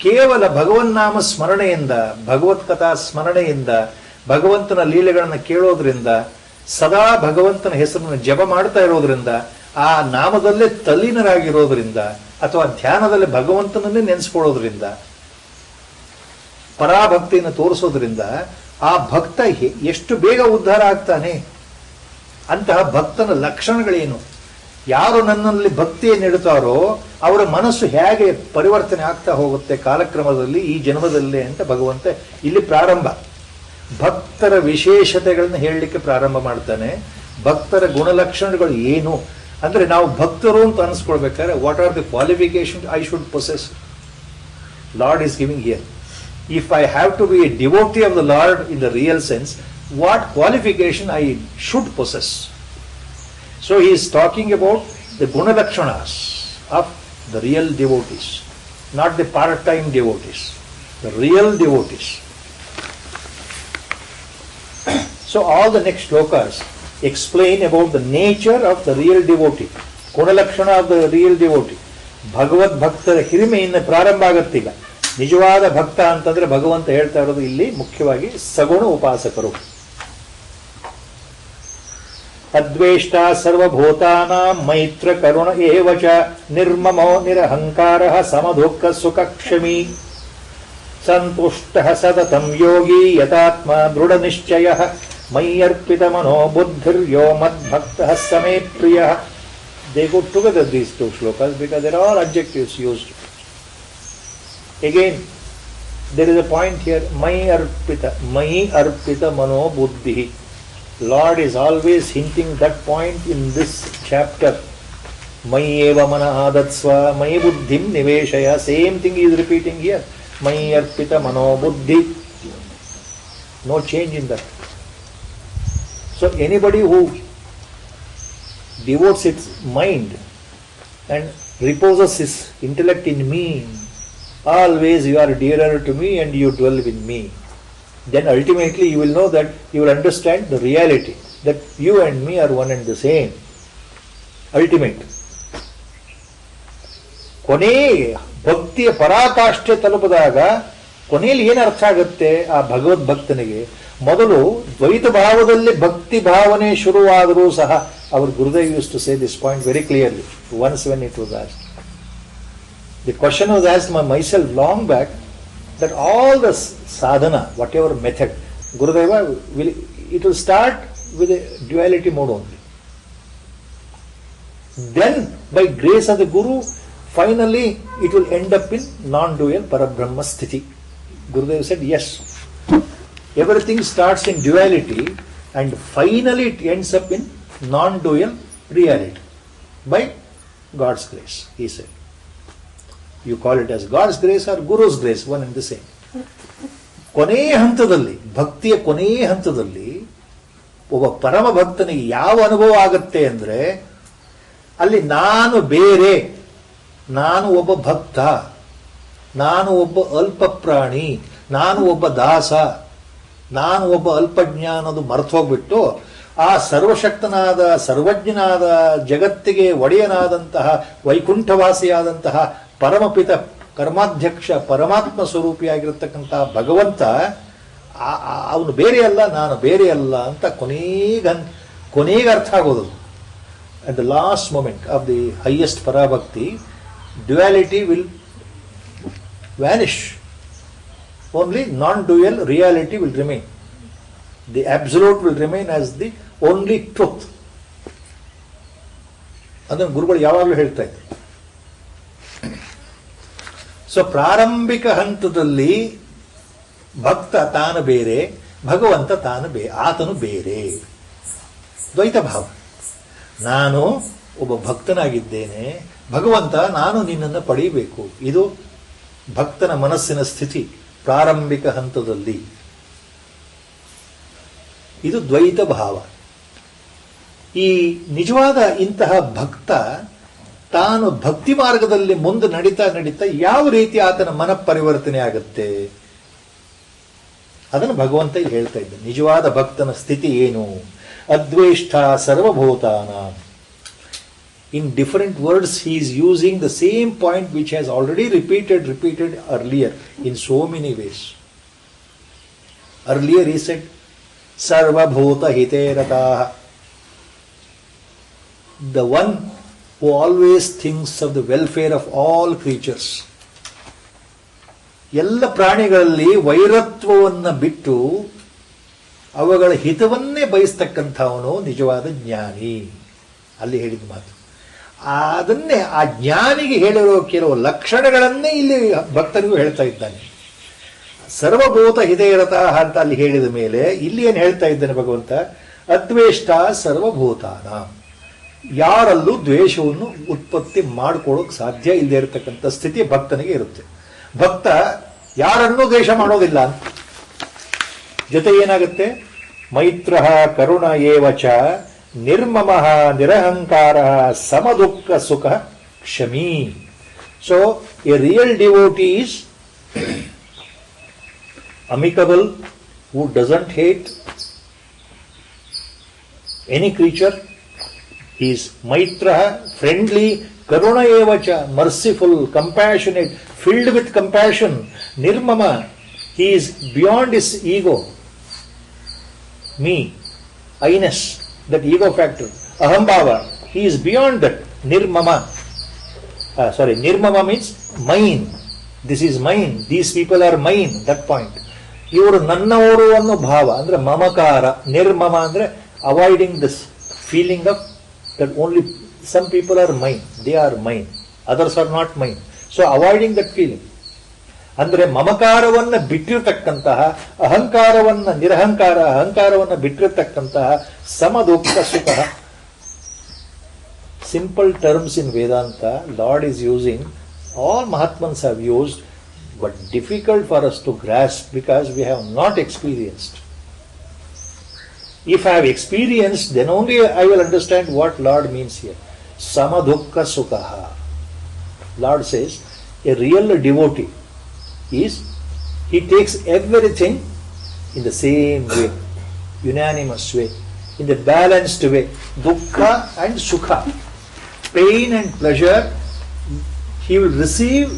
ಕೇವಲ ಭಗವನ್ನಾಮ ಸ್ಮರಣೆಯಿಂದ, ಭಗವತ್ ಕಥಾ ಸ್ಮರಣೆಯಿಂದ, ಭಗವಂತನ ಲೀಲೆಗಳನ್ನು ಕೇಳೋದ್ರಿಂದ, ಸದಾ ಭಗವಂತನ ಹೆಸರನ್ನು ಜಪ ಮಾಡ್ತಾ ಇರೋದ್ರಿಂದ, ಆ ನಾಮದಲ್ಲೇ ತಲ್ಲೀನರಾಗಿರೋದ್ರಿಂದ, ಅಥವಾ ಧ್ಯಾನದಲ್ಲಿ ಭಗವಂತನನ್ನೇ ನೆನೆಸ್ಕೊಳ್ಳೋದ್ರಿಂದ, ಪರಾಭಕ್ತಿಯನ್ನು ತೋರಿಸೋದ್ರಿಂದ ಆ ಭಕ್ತ ಎಷ್ಟು ಬೇಗ ಉದ್ಧಾರ ಆಗ್ತಾನೆ. ಅಂತಹ ಭಕ್ತನ ಲಕ್ಷಣಗಳೇನು, ಯಾರು ನನ್ನಲ್ಲಿ ಭಕ್ತಿಯನ್ನು ಇಡುತ್ತಾರೋ ಅವರ ಮನಸ್ಸು ಹೇಗೆ ಪರಿವರ್ತನೆ ಆಗ್ತಾ ಹೋಗುತ್ತೆ ಕಾಲಕ್ರಮದಲ್ಲಿ, ಈ ಜನ್ಮದಲ್ಲೇ ಅಂತ ಭಗವಂತ ಇಲ್ಲಿ ಪ್ರಾರಂಭ. ಭಕ್ತರ ವಿಶೇಷತೆಗಳನ್ನು ಹೇಳಲಿಕ್ಕೆ ಪ್ರಾರಂಭ ಮಾಡ್ತಾನೆ. ಭಕ್ತರ ಗುಣಲಕ್ಷಣಗಳು ಏನು ಅಂದ್ರೆ, ನಾವು ಭಕ್ತರು ಅಂತ ಅನಿಸ್ಕೊಳ್ಬೇಕಾದ್ರೆ what are the qualification I should possess. Lord is giving here. If I have to be a devotee of the Lord in the real sense, what qualification I should possess? So he is talking about the gunalakshanas of the real devotees, not the part-time devotees, the real devotees. So all the next shlokas explain about the nature of the real devotee, gunalakshana of the real devotee. ಭಗವದ್ ಭಕ್ತರ ಹಿರಿಮೆಯಿಂದ ಪ್ರಾರಂಭ ಆಗುತ್ತೀಗ. ನಿಜವಾದ ಭಕ್ತ ಅಂತಂದ್ರೆ ಭಗವಂತ ಹೇಳ್ತಾ ಇರೋದು ಇಲ್ಲಿ ಮುಖ್ಯವಾಗಿ ಸಗುಣ ಉಪಾಸಕರು. ಅದ್ವೇಷ್ಟ ಸರ್ವಭೂತಾನಾಂ ಮೈತ್ರ ಕರುಣ ಏವಚ ನಿರ್ಮಮೋ ನಿರಹಂಕಾರಃ ಸಮದುಃಖ ಸುಖಕ್ಷಮೀ ಸಂತುಷ್ಟಃ ಸತತಂ ಯೋಗಿ ಯತಾತ್ಮ ದೃಢ ನಿಶ್ಚಯಃ ಮಯ್ಯರ್ಪಿತ ಮನೋ ಬುದ್ಧಿರ್ಯೋ ಮದ್ಭಕ್ತಃ ಸಮೇ ಪ್ರಿಯಃ. They go together, these two shlokas, because they are all adjectives used. Again, there is a point here, Mai arpita mano buddhi. Lord is always hinting that point in this chapter. Mai eva mana adatsva, Mai buddhim niveshaya. Same thing he is repeating here. Mai arpita mano buddhi. No change in that. So anybody who devotes its mind and reposes his intellect in me, always you are dearer to me and you dwell with me, then ultimately you will know that you will understand the reality that you and me are one and the same. Ultimate. ಕೊನೆ ಭಕ್ತಿಯ ಪರಾಕಾಷ್ಠೆ ತಲುಪಿದಾಗ ಕೊನೆಯಲ್ಲಿ ಏನು ಅರ್ಥ ಆಗುತ್ತೆ ಆ ಭಗವದ್ ಭಕ್ತನಿಗೆ? ಮೊದಲು ದ್ವೈತ ಭಾವದಲ್ಲಿ ಭಕ್ತಿ ಭಾವನೆ ಶುರುವಾದರೂ ಸಹ, our Gurudev used to say this point very clearly once when it was asked. The question was asked by myself long back, that all the sadhana, whatever method, Gurudeva, it will start with a duality mode only. Then, by grace of the Guru, finally it will end up in non-dual Parabrahma Sthiti. Gurudev said, yes, everything starts in duality and finally it ends up in non-dual reality by God's grace, he said. You call it as God's grace or Guru's grace, one and the same. ಕೊನೆಯ ಹಂತದಲ್ಲಿ, ಭಕ್ತಿಯ ಕೊನೆಯ ಹಂತದಲ್ಲಿ ಒಬ್ಬ ಪರಮ ಭಕ್ತನಿಗೆ ಯಾವ ಅನುಭವ ಆಗುತ್ತೆ ಅಂದ್ರೆ, ಅಲ್ಲಿ ನಾನು ಬೇರೆ, ನಾನು ಒಬ್ಬ ಭಕ್ತ, ನಾನು ಒಬ್ಬ ಅಲ್ಪ ಪ್ರಾಣಿ, ನಾನು ಒಬ್ಬ ದಾಸ, ನಾನು ಒಬ್ಬ ಅಲ್ಪಜ್ಞಾನದು ಮರೆತು ಹೋಗ್ಬಿಟ್ಟು ಆ ಸರ್ವಶಕ್ತನಾದ ಸರ್ವಜ್ಞನಾದ ಜಗತ್ತಿಗೆ ಒಡೆಯನಾದಂತಹ ವೈಕುಂಠವಾಸಿಯಾದಂತಹ ಪರಮಪಿತ ಕರ್ಮಾಧ್ಯಕ್ಷ ಪರಮಾತ್ಮ ಸ್ವರೂಪಿಯಾಗಿರತಕ್ಕಂತಹ ಭಗವಂತ ಅವನು ಬೇರೆ ಅಲ್ಲ, ನಾನು ಬೇರೆ ಅಲ್ಲ ಅಂತ ಕೊನೆಗೆ ಅರ್ಥ ಆಗೋದು. At the last moment of the highest parabhakti, duality will vanish only non-dual reality will remain. The absolute will remain as the only truth. ಅದನ್ನು ಗುರುಗಳು ಯಾವಾಗಲೂ ಹೇಳ್ತಾ ಇದ್ರು. ಸೊ ಪ್ರಾರಂಭಿಕ ಹಂತದಲ್ಲಿ ಭಕ್ತ ತಾನು ಬೇರೆ, ಭಗವಂತ ಆತನು ಬೇರೆ. ದ್ವೈತ ಭಾವ. ನಾನು ಒಬ್ಬ ಭಕ್ತನಾಗಿದ್ದೇನೆ, ಭಗವಂತ ನಾನು ನಿನ್ನನ್ನು ಪಡೆಯಬೇಕು. ಇದು ಭಕ್ತನ ಮನಸ್ಸಿನ ಸ್ಥಿತಿ ಪ್ರಾರಂಭಿಕ ಹಂತದಲ್ಲಿ. ಇದು ದ್ವೈತ ಭಾವ. ಈ ನಿಜವಾದ ಇಂತಹ ಭಕ್ತ ತಾನು ಭಕ್ತಿ ಮಾರ್ಗದಲ್ಲಿ ಮುಂದೆ ನಡೀತಾ ನಡೀತಾ ಯಾವ ರೀತಿ ಆತನ ಮನ ಪರಿವರ್ತನೆ ಆಗುತ್ತೆ ಅದನ್ನು ಭಗವಂತ ಇಲ್ಲಿ ಹೇಳ್ತಾ ಇದ್ದ. ನಿಜವಾದ ಭಕ್ತನ ಸ್ಥಿತಿ ಏನು? ಅದ್ವೇಷ್ಟ ಸರ್ವಭೂತಾನ. In different words he is using the same point which has already repeated earlier in so many ways. Earlier he said sarvabhuta hiterataha, the one who always thinks of the welfare of all creatures. ಎಲ್ಲ ಪ್ರಾಣಿಗಳಲ್ಲಿ ವೈರತ್ವವನ್ನು ಬಿಟ್ಟು ಅವುಗಳ ಹಿತವನ್ನೇ ಬಯಸ್ತಕ್ಕಂಥವನು ನಿಜವಾದ ಜ್ಞಾನಿ. ಅಲ್ಲಿ ಹೇಳಿದ ಮಾತು ಅದನ್ನೇ ಆ ಜ್ಞಾನಿಗೆ ಹೇಳಿರೋ ಕೆಲವು ಲಕ್ಷಣಗಳನ್ನೇ ಇಲ್ಲಿ ಭಕ್ತರಿಗೂ ಹೇಳ್ತಾ ಇದ್ದಾನೆ. ಸರ್ವಭೂತ ಹಿತೇರತಃ ಅಂತ ಅಲ್ಲಿ ಹೇಳಿದ ಮೇಲೆ ಇಲ್ಲಿ ಏನು ಹೇಳ್ತಾ ಇದ್ದಾನೆ ಭಗವಂತ? ಅದ್ವೇಷ್ಟ ಸರ್ವಭೂತಾನ. ಯಾರಲ್ಲೂ ದ್ವೇಷವನ್ನು ಉತ್ಪತ್ತಿ ಮಾಡ್ಕೊಳ್ಳೋಕೆ ಸಾಧ್ಯ ಇಲ್ಲದೆ ಇರತಕ್ಕಂಥ ಸ್ಥಿತಿ ಭಕ್ತನಿಗೆ ಇರುತ್ತೆ. ಭಕ್ತ ಯಾರನ್ನೂ ದ್ವೇಷ ಮಾಡೋದಿಲ್ಲ ಅಂತ. ಜೊತೆ ಏನಾಗುತ್ತೆ? ಮೈತ್ರ ಕರುಣ ಏವಚ ನಿರ್ಮಮ ನಿರಹಂಕಾರ ಸಮದುಃಖ ಸುಖ ಕ್ಷಮೀ. So a real devotee is amicable, who doesn't hate any creature. He is maitra, friendly, karuna evacha, merciful, compassionate, filled with compassion, nirmama. He is beyond his ego, me, I-ness, that ego factor, ahambhava. He is beyond that. Nirmama. Nirmama means mine. This is mine. These people are mine. That point. ಇವರು ನನ್ನವರು ಅನ್ನೋ ಭಾವ ಅಂದ್ರೆ ಮಮಕಾರ. ನಿರ್ಮಮ ಅಂದ್ರೆ avoiding this feeling of that only some people are mine, they are mine, others are not mine. So avoiding that feeling ಅಂದ್ರೆ ಮಮಕಾರವನ್ನ ಬಿಟ್ಟಿರ್ತಕ್ಕಂತಹ, ಅಹಂಕಾರವನ್ನ ಬಿಟ್ಟಿರ್ತಕ್ಕಂತಹ ಸಮದುಃಖ ಸುಖ. Simple terms in Vedanta lord is using, all Mahatmans have used, but difficult for us to grasp because we have not experienced. If I have experienced, then only I will understand what Lord means here. Samadukka sukhaha. Lord says, a real devotee is, he takes everything in the same way, unanimous way, in the balanced way. Dukkha and sukha, pain and pleasure, he will receive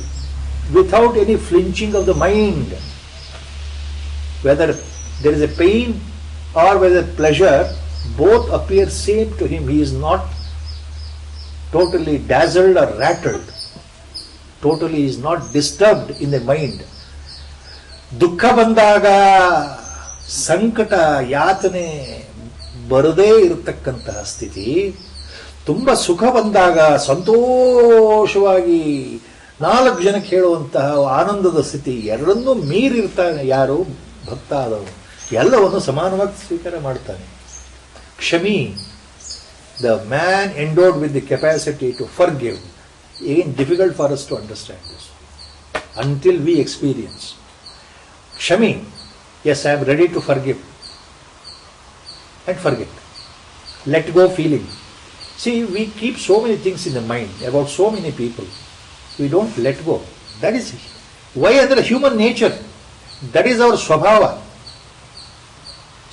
without any flinching of the mind. Whether there is a pain or whether pleasure, both appear same to him. He is not totally dazzled or rattled. Totally he is not disturbed in the mind. ದುಃಖ ಬಂದಾಗ, ಸಂಕಟ ಯಾತನೆ ಬರದೇ ಇರತಕ್ಕಂತಹ ಸ್ಥಿತಿ, ತುಂಬ ಸುಖ ಬಂದಾಗ ಸಂತೋಷವಾಗಿ 4 ಜನಕ್ಕೆ ಹೇಳುವಂತಹ ಆನಂದದ ಸ್ಥಿತಿ, ಎರಡನ್ನೂ ಮೀರಿರ್ತಾನೆ ಯಾರು? ಭಕ್ತ ಆದವನು. ಎಲ್ಲವನ್ನು ಸಮಾನವಾಗಿ ಸ್ವೀಕಾರ ಮಾಡ್ತಾನೆ. Kshami, the man endowed with the capacity to forgive. ಏನ್ difficult for us to understand this until we experience. Kshami, yes, I am ready to forgive and forget, let go feeling. See, we keep so many things in the mind about so many people. We don't let go. That is why under human nature. That is our swabhava.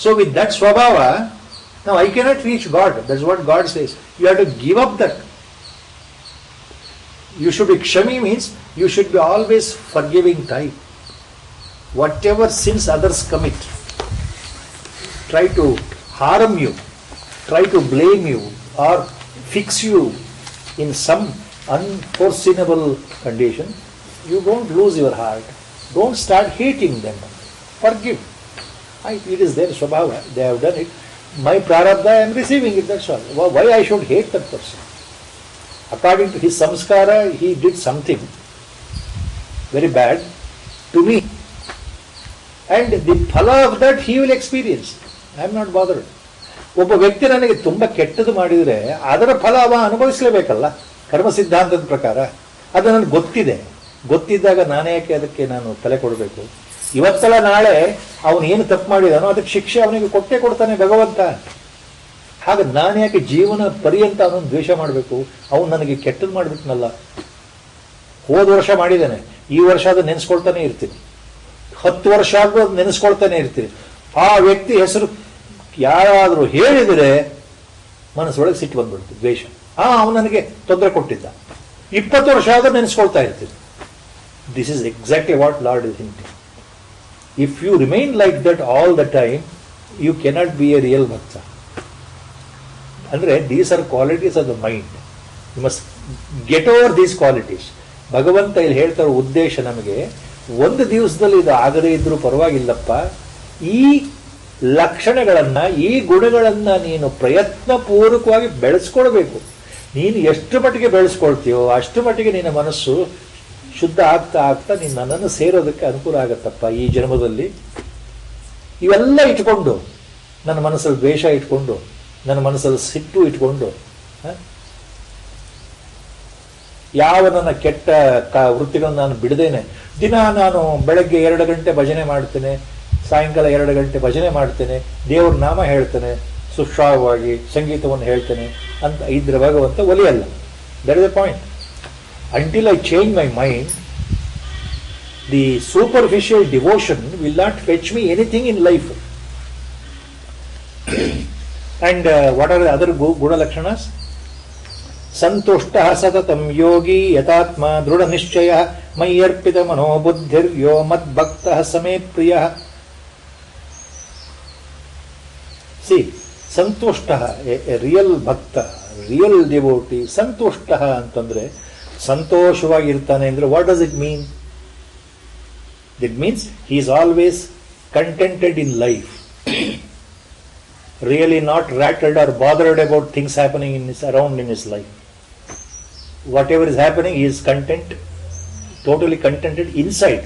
So with that swabhava, now I cannot reach God. That's what God says. You have to give up that. You should be kshami, means you should be always forgiving type. Whatever sins others commit, try to harm you, try to blame you, or fix you in some unforeseeable condition, you don't lose your heart. Don't start hating them. Forgive. It is their swabhava. They have done it. My prarabdha, I am receiving it, that's all. Why I should hate that person? According to his samskara, he did something very bad to me. And the phala of that he will experience. I am not bothered. ಒಬ್ಬ ವ್ಯಕ್ತಿ ನನಗೆ ತುಂಬ ಕೆಟ್ಟದ್ದು ಮಾಡಿದರೆ ಅದರ ಫಲ ಅವ ಅನುಭವಿಸಲೇಬೇಕಲ್ಲ, ಕರ್ಮ ಸಿದ್ಧಾಂತದ ಪ್ರಕಾರ. ಅದು ನನಗೆ ಗೊತ್ತಿದ್ದಾಗ ನಾನೇ ಯಾಕೆ ಅದಕ್ಕೆ ನಾನು ತಲೆ ಕೊಡಬೇಕು? ಇವತ್ತಲ್ಲ ನಾಳೆ ಅವನು ಏನು ತಪ್ಪು ಮಾಡಿದಾನೋ ಅದಕ್ಕೆ ಶಿಕ್ಷೆ ಅವನಿಗೆ ಕೊಟ್ಟೇ ಕೊಡ್ತಾನೆ ಭಗವಂತ. ಹಾಗೆ ನಾನು ಯಾಕೆ ಜೀವನ ಪರ್ಯಂತ ಅವನನ್ನು ದ್ವೇಷ ಮಾಡಬೇಕು? ಅವನು ನನಗೆ ಕೆಟ್ಟದ್ದು ಮಾಡಿಬಿಟ್ನಲ್ಲ. ಹೋದ ವರ್ಷ ಮಾಡಿದ್ದಾನೆ, ಈ ವರ್ಷ ಅದು ನೆನೆಸ್ಕೊಳ್ತಾನೆ ಇರ್ತೀನಿ, 10 ವರ್ಷ ಆದ್ರೂ ಅದು ನೆನೆಸ್ಕೊಳ್ತಾನೆ ಇರ್ತೀನಿ. ಆ ವ್ಯಕ್ತಿ ಹೆಸರು ಯಾರಾದರೂ ಹೇಳಿದರೆ ಮನಸ್ಸೊಳಗೆ ಸಿಟ್ಟು ಬಂದ್ಬಿಡ್ತು, ದ್ವೇಷ. ಅವನು ನನಗೆ ತೊಂದರೆ ಕೊಟ್ಟಿದ್ದ, 20 ವರ್ಷ ಆದರೂ ನೆನೆಸ್ಕೊಳ್ತಾ ಇರ್ತೀನಿ. This is exactly what Lord is hinting. If you remain like that all the time, you cannot be a real bhakta. Andre, these are qualities of the mind. You must get over these qualities. ಭಗವಂತ ಇಲ್ಲಿ ಹೇಳ್ತಾರೋ ಉದ್ದೇಶ ನಮಗೆ, ಒಂದು ದಿವಸದಲ್ಲಿ ಇದು ಆಗದೇ ಇದ್ರೂ ಪರವಾಗಿಲ್ಲಪ್ಪ, ಈ ಲಕ್ಷಣಗಳನ್ನು, ಈ ಗುಣಗಳನ್ನು ನೀನು ಪ್ರಯತ್ನಪೂರ್ವಕವಾಗಿ ಬೆಳೆಸ್ಕೊಳ್ಬೇಕು. ನೀನು ಎಷ್ಟು ಮಟ್ಟಿಗೆ ಬೆಳೆಸ್ಕೊಳ್ತೀಯೋ ಅಷ್ಟು ಮಟ್ಟಿಗೆ ನಿನ್ನ ಮನಸ್ಸು ಶುದ್ಧ ಆಗ್ತಾ ಆಗ್ತಾ ನೀನು ನನ್ನನ್ನು ಸೇರೋದಕ್ಕೆ ಅನುಕೂಲ ಆಗತ್ತಪ್ಪ ಈ ಜನ್ಮದಲ್ಲಿ. ಇವೆಲ್ಲ ಇಟ್ಕೊಂಡು, ನನ್ನ ಮನಸ್ಸಲ್ಲಿ ದ್ವೇಷ ಇಟ್ಕೊಂಡು, ನನ್ನ ಮನಸ್ಸಲ್ಲಿ ಸಿಟ್ಟು ಇಟ್ಕೊಂಡು, ಯಾವ ನನ್ನ ಕೆಟ್ಟ ವೃತ್ತಿಗಳನ್ನು ನಾನು ಬಿಡದೇನೆ ದಿನ ನಾನು ಬೆಳಗ್ಗೆ 2 ಗಂಟೆ ಭಜನೆ ಮಾಡ್ತೇನೆ, ಸಾಯಂಕಾಲ 2 ಗಂಟೆ ಭಜನೆ ಮಾಡ್ತೇನೆ, ದೇವ್ರ ನಾಮ ಹೇಳ್ತೇನೆ, ಸುಶ್ರಾವವಾಗಿ ಸಂಗೀತವನ್ನು ಹೇಳ್ತೇನೆ ಅಂತ ಇದ್ರ ಭಗವಂತ ಒಲಿಯಲ್ಲ. That is the point. Until I change my mind, the superficial devotion will not fetch me anything in life. And what are the other guna lakshanas? Santushta satatam yogi yatatma druda nishchaya mayyarpita mano buddhir yo mad bhakta same priya. See, santushta, a real bhakta, real devotee, santushta ಅಂತಂದ್ರೆ ಸಂತೋಷವಾಗಿರ್ತಾನೆ ಅಂದ್ರೆ what does it mean? It means he is always contented in life, really not rattled or bothered about things happening around in his life. Whatever is happening, he is content, totally contented inside.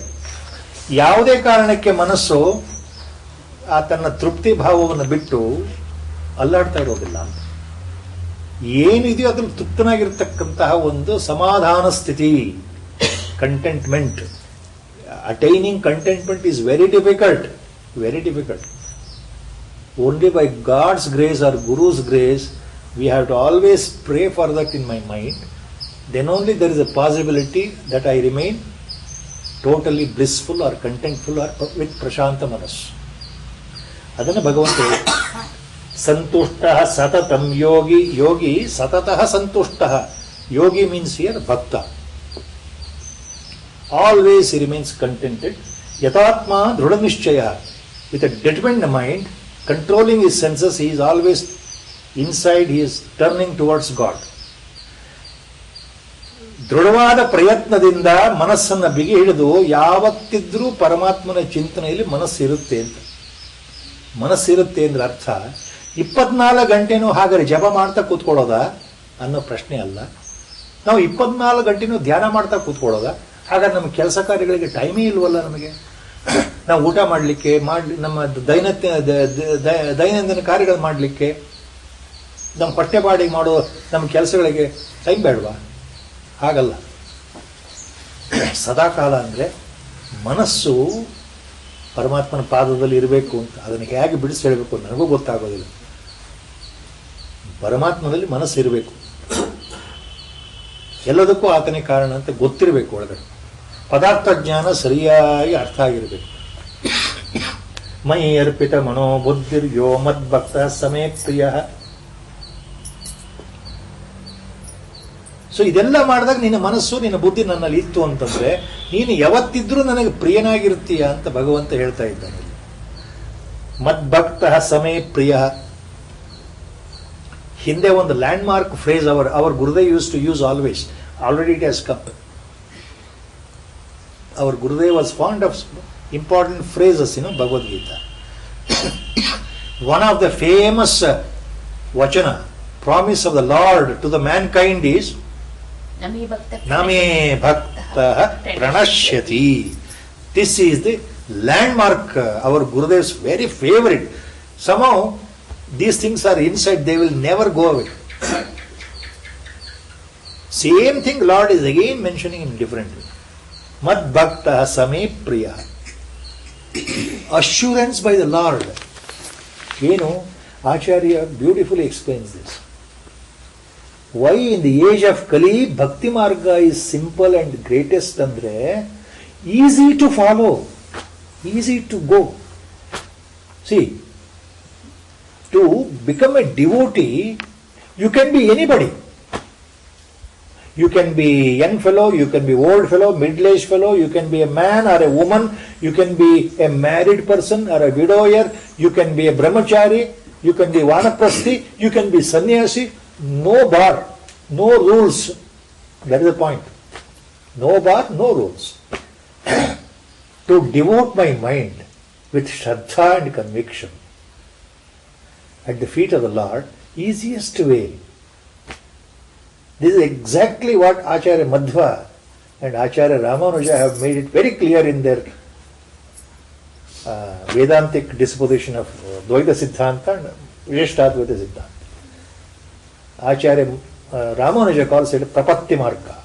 ಯಾವುದೇ ಕಾರಣಕ್ಕೆ ಮನಸ್ಸು ತನ್ನ ತೃಪ್ತಿ ಭಾವವನ್ನು ಬಿಟ್ಟು ಅಲ್ಲಾಡ್ತಾ ಇರೋದಿಲ್ಲ. ಏನಿದೆಯೋ ಅದ್ರಲ್ಲಿ ತೃಪ್ತನಾಗಿರ್ತಕ್ಕಂತಹ ಒಂದು ಸಮಾಧಾನ ಸ್ಥಿತಿ, contentment. Attaining contentment is very difficult, very difficult. Only by God's grace or guru's grace we have to always pray for that in my mind. Then only there is a possibility that I remain totally blissful or contentful or with ಪ್ರಶಾಂತ ಮನಸ್ಸು. ಅದನ್ನು ಭಗವಂತ ಸಂತುಷ್ಟ ಸತತಂ ಯೋಗಿ. ಯೋಗಿ ಸತತಃ ಸಂತುಷ್ಟ. Yogi means here bhakta. Always he remains contented. ಯಥಾತ್ಮ ದೃಢ ನಿಶ್ಚಯ. With a determined mind, controlling his senses, he is always inside, he is turning towards God. ದೃಢವಾದ ಪ್ರಯತ್ನದಿಂದ ಮನಸ್ಸನ್ನು ಬಿಗಿ ಹಿಡಿದು ಯಾವತ್ತಿದ್ರೂ ಪರಮಾತ್ಮನ ಚಿಂತನೆಯಲ್ಲಿ ಮನಸ್ಸಿರುತ್ತೆ ಅಂತ. ಮನಸ್ಸಿರುತ್ತೆ ಅಂದ್ರೆ ಅರ್ಥ 24 ಗಂಟೆನೂ ಹಾಗಾದ್ರೆ ಜಪ ಮಾಡ್ತಾ ಕೂತ್ಕೊಳ್ಳೋದ ಅನ್ನೋ ಪ್ರಶ್ನೆ ಅಲ್ಲ. ನಾವು 24 ಗಂಟೆನೂ ಧ್ಯಾನ ಮಾಡ್ತಾ ಕೂತ್ಕೊಳ್ಳೋದ? ಹಾಗಾದ್ರೆ ನಮ್ಮ ಕೆಲಸ ಕಾರ್ಯಗಳಿಗೆ ಟೈಮೇ ಇಲ್ವಲ್ಲ ನಮಗೆ. ನಾವು ಊಟ ಮಾಡಲಿಕ್ಕೆ, ನಮ್ಮ ದೈನಂದಿನ ಕಾರ್ಯಗಳು ಮಾಡಲಿಕ್ಕೆ, ನಮ್ಮ ಪಠ್ಯ ಬಾಡಿಗೆ ಮಾಡೋ ನಮ್ಮ ಕೆಲಸಗಳಿಗೆ ಟೈಮ್ ಬೇಡವಾ? ಹಾಗಲ್ಲ. ಸದಾಕಾಲ ಅಂದರೆ ಮನಸ್ಸು ಪರಮಾತ್ಮನ ಪಾದದಲ್ಲಿ ಇರಬೇಕು ಅಂತ. ಅದನ್ನು ಹೇಗೆ ಬಿಡಿಸಿ ಹೇಳಬೇಕು ನನಗೂ ಗೊತ್ತಾಗೋದಿಲ್ಲ. ಪರಮಾತ್ಮನಲ್ಲಿ ಮನಸ್ಸು ಇರಬೇಕು, ಎಲ್ಲದಕ್ಕೂ ಆತನೇ ಕಾರಣ ಅಂತ ಗೊತ್ತಿರಬೇಕು ಒಳಗಡೆ. ಪದಾರ್ಥ ಜ್ಞಾನ ಸರಿಯಾಗಿ ಅರ್ಥ ಆಗಿರಬೇಕು. ಮೈ ಅರ್ಪಿತ ಮನೋಬುದ್ಧಿರ್ ಯೋ ಮದ್ಭಕ್ತ ಸಮೇ ಪ್ರಿಯ. ಸೊ ಇದೆಲ್ಲ ಮಾಡಿದಾಗ ನಿನ್ನ ಮನಸ್ಸು, ನಿನ್ನ ಬುದ್ಧಿ ನನ್ನಲ್ಲಿ ಇತ್ತು ಅಂತಂದ್ರೆ ನೀನು ಯಾವತ್ತಿದ್ರೂ ನನಗೆ ಪ್ರಿಯನಾಗಿರ್ತೀಯ ಅಂತ ಭಗವಂತ ಹೇಳ್ತಾ ಇದ್ದಾನೆ. ಮದ್ಭಕ್ತ ಸಮೇ ಪ್ರಿಯ. ಹಿಂದೆ ಒಂದು landmark phrase our Gurudev use to use always. Already it has come. our Gurudev was fond of important phrases, Bhagavad Gita. One of the famous vachana, promise of the Lord to the mankind is Name Bhakta Pranashyati. This is the landmark, our Gurudev's very favorite. Somehow these things are inside, they will never go away. Same thing Lord is again mentioning in different way. Mad Bhakta Same Priya. Assurance by the Lord. Acharya beautifully explains this. Why in the age of Kali, Bhakti Marga is simple and greatest andre, easy to follow, easy to go. See, to become a devotee, you can be anybody. You can be young fellow, you can be old fellow, middle-aged fellow, you can be a man or a woman, you can be a married person or a widower, you can be a brahmachari, you can be vanaprasthi, you can be sannyasi. No bar, no rules. That is the point. No bar, no rules. To devote my mind with shraddha and conviction at the feet of the Lord, easiest way. This is exactly what Acharya Madhva and Acharya Ramanuja have made it very clear in their Vedantic disposition of Dvaita Siddhanta and Vishishtaadvaita Siddhanta. Acharya Ramanuja calls it Prapatti Marga.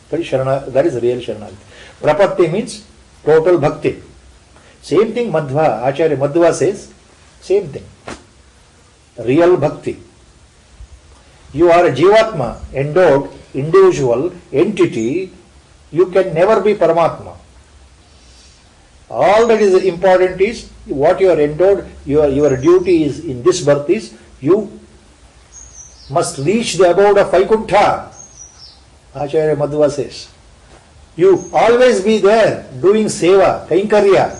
That is real Sharanagati. Prapatti means total bhakti. Same thing Madhva, Acharya Madhva says, same thing. Real bhakti. You are a Jivatma, endowed, individual, entity. You can never be Paramatma. All that is important is what you are endowed, your duty is in this birth is you must reach the abode of Vaikuntha. Acharya Madhva says. You always be there doing seva, kainkariya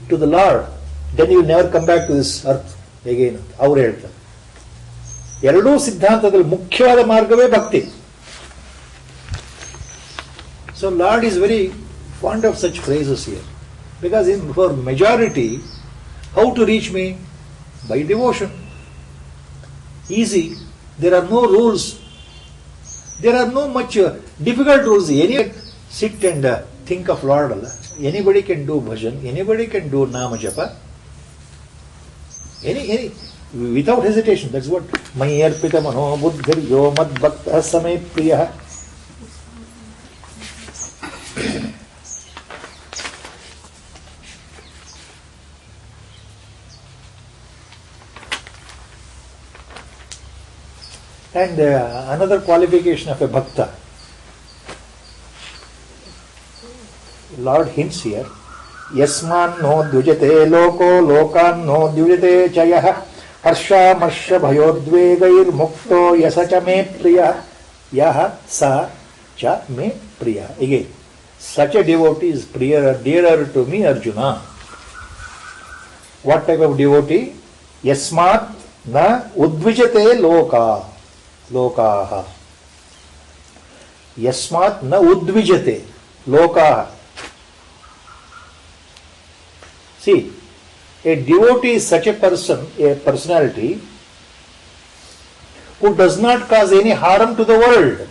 to the Lord. Then you will never come back to this earth again. Our ಹೇಳ್ತಾರೆ. ಎರಡೂ ಸಿದ್ಧಾಂತದಲ್ಲಿ ಮುಖ್ಯವಾದ ಮಾರ್ಗವೇ ಭಕ್ತಿ. So Lord is very fond of such phrases here. Because for majority, how to reach me? By devotion. Easy. There are no rules. There are no much difficult rules. Any sit and think of Lord. Anybody can do bhajan. Anybody can do nama japa. Any without hesitation. That's what Mayi arpita mano buddhir yo mad bhakta same priya. And another qualification of a bhakta. Lord hints here. Yasman no dvijate loko lokan no dvijate chayah harsha marsha bhayodvegair mukto yasacha me priya yaha sa cha me priya. Again, such a devotee is dearer to me, Arjuna. What type of devotee? Yasmat na udvijate lokaha. Yasmat na udvijate lokaha. See, a devotee is such a person, a personality, who does not cause any harm to the world,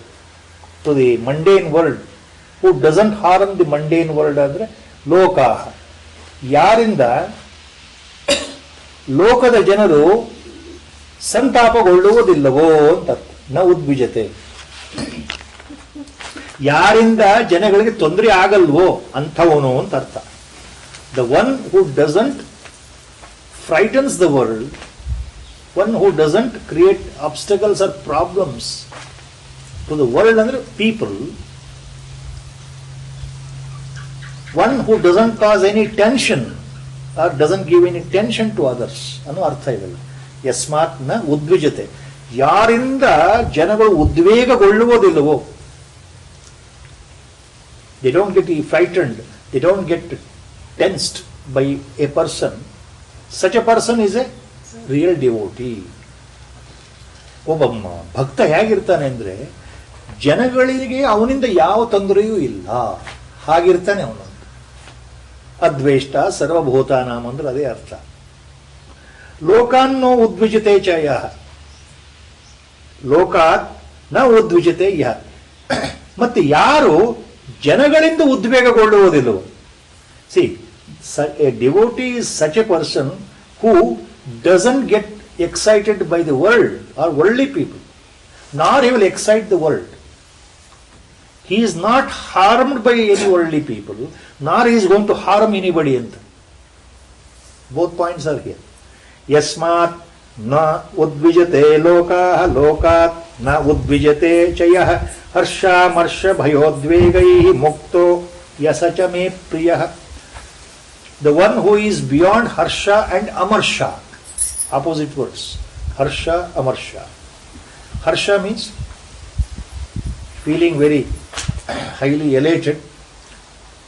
to the mundane world, who doesn't harm the mundane world, andre lokaha. Yarinda ಲೋಕದ ಜನರು ಸಂತಾಪಗೊಳ್ಳುವುದಿಲ್ಲವೋ ಅಂತ ನ ಉದ್ವಿಜತೆ. ಯಾರಿಂದ ಜನಗಳಿಗೆ ತೊಂದರೆ ಆಗಲ್ವೋ ಅಂಥವನು ಅಂತ ಅರ್ಥ. The one who doesn't frightens the world, one who doesn't create obstacles or problems to the world ಅಂದ್ರೆ people, one who doesn't cause any tension or doesn't give any tension to others ಅನ್ನೋ ಅರ್ಥ ಇದೆಲ್ಲ. ಯಸ್ಮಾತ್ ನ ಉದ್ವಿಜತೆ, ಯಾರಿಂದ ಜನಗಳು ಉದ್ವೇಗಗೊಳ್ಳುವುದಿಲ್ಲವೋ, they don't get frightened, they don't get tensed by a person. Such a person is a real devotee. ಒಬ್ಬ ಭಕ್ತ ಹೇಗಿರ್ತಾನೆ ಅಂದ್ರೆ ಜನಗಳಿಗೆ ಅವನಿಂದ ಯಾವ ತೊಂದರೆಯೂ ಇಲ್ಲ, ಹಾಗಿರ್ತಾನೆ ಅವನು. ಅದ್ವೇಷ್ಟ ಸರ್ವಭೂತಾನಾಂ ಅಂದ್ರೆ ಅದೇ ಅರ್ಥ. ಲೋಕಾನ್ನೋ ಉದ್ವಿಜತೆ ಚ ಯಃ, ಲೋಕಾತ್ ನ ಉದ್ವಿಜತೆ ಯಃ. ಮತ್ತೆ ಯಾರು ಜನಗಳಿಂದ ಉದ್ವೇಗಗೊಳ್ಳುವುದಿಲ್ಲವೋ. See, a devotee is such a person who doesn't get excited by the world or worldly people, nor he will excite the world. He is not harmed by any worldly people, nor he is going to harm anybody. Both points are here. Yasmat na udvijate lokaah lokat na udvijate chayah harsha marsha bhayodvegaihi mukto yasacha me priyah. The one who is beyond harsha and amarsha, opposite words, harsha, amarsha. Harsha means feeling very highly elated,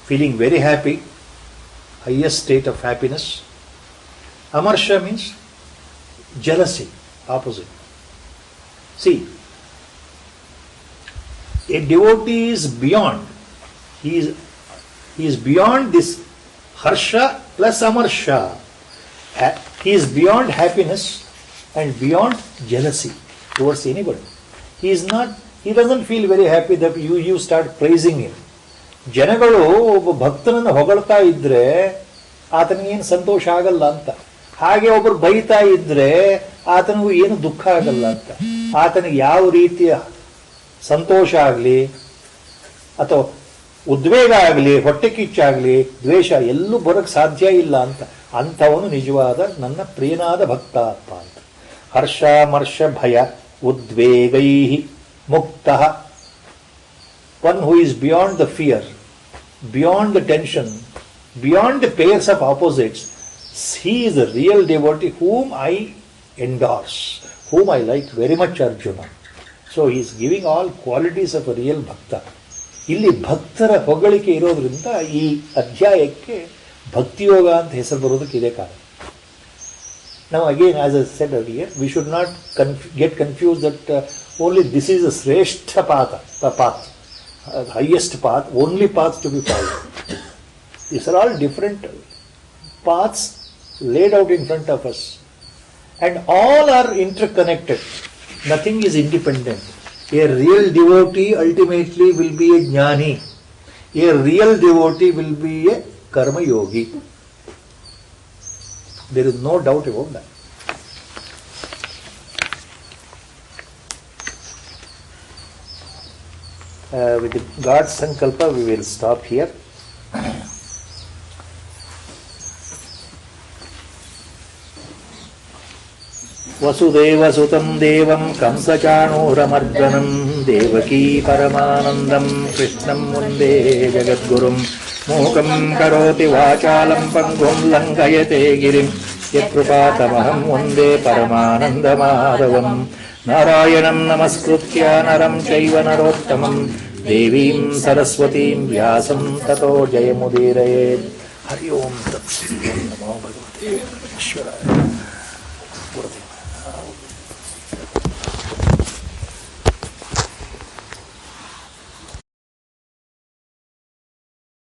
feeling very happy, highest state of happiness. Amarsha means jealousy, opposite. See, a devotee is beyond, he is beyond this harsha plus amarsha. He is beyond happiness and beyond jealousy towards anybody. He doesn't feel very happy that you start praising him. ಜನಗಳು ಒಬ್ಬ ಭಕ್ತನನ್ನು ಹೊಗಳ್ತಾ ಇದ್ರೆ ಆತನಿಗೇನು ಸಂತೋಷ ಆಗಲ್ಲ ಅಂತ, ಹಾಗೆ ಒಬ್ಬರು ಬೈತಾ ಇದ್ರೆ ಆತನಿಗೂ ಏನು ದುಃಖ ಆಗಲ್ಲ ಅಂತ. ಆತನಿಗೆ ಯಾವ ರೀತಿಯ ಸಂತೋಷ ಆಗಲಿ ಅಥವಾ ಉದ್ವೇಗ ಆಗಲಿ, ಹೊಟ್ಟೆ ಕಿಚ್ಚಾಗಲಿ, ದ್ವೇಷ ಎಲ್ಲೂ ಬರೋಕ್ಕೆ ಸಾಧ್ಯ ಇಲ್ಲ ಅಂತ. ಅಂಥವನು ನಿಜವಾದ ನನ್ನ ಪ್ರಿಯನಾದ ಭಕ್ತ ಅಪ್ಪ ಅಂತ. ಹರ್ಷ ಮರ್ಷ ಭಯ ಉದ್ವೇಗೈ ಮುಕ್ತ. One who is beyond the fear, beyond the tension, beyond the pairs of opposites. He is the real devotee whom I endorse, whom I like very much Arjuna. So he is giving all qualities of a real ಭಕ್ತ. ಇಲ್ಲಿ ಭಕ್ತರ ಹೊಗಳಿಕೆ ಇರೋದ್ರಿಂದ ಈ ಅಧ್ಯಾಯಕ್ಕೆ ಭಕ್ತಿಯೋಗ ಅಂತ ಹೆಸರು ಬರೋದಕ್ಕೆ ಇದೇ ಕಾರಣ. Now again, as I said earlier, we should not get confused that only this is the Sreshta path, highest path, only path to be followed. These are all different paths laid out in front of us, and all are interconnected. Nothing is independent. A real devotee ultimately will be a jnani. A real devotee will be a karma yogi. There is no doubt about that. With God's sankalpa, we will stop here. ವಸುದೇವಸುತಂ ದೇವಂ ಕಂಸಚಾಣೂರಮರ್ದನಂ ದೇವಕೀ ಪರಮಾನಂದಂ ಕೃಷ್ಣಂ ವಂದೇ ಜಗದ್ಗುರುಂ ಮೂಕಂ ಕರೋತಿ ವಾಚಾಲಂ ಪಂಗುಂ ಲಂಘಯತೆ ಗಿರಿಂ ಯತ್ಕೃಪಾತಮಹಂ ವಂದೇ ಪರಮಾನಂದಮಾಧವಂ ನಾರಾಯಣಂ ನಮಸ್ಕೃತ್ಯ ನರಂ ಚೈವ ನರೋತ್ತಮಂ ದೇವೀಂ ಸರಸ್ವತೀಂ ವ್ಯಾಸಂ ತತೋ ಜಯಮುದೀರಯೇತ್. ಹರಿ ಓಂ ತತ್ಸತ್. ನಮೋ ಭಗವತೆ ಈಶ್ವರಾಯ.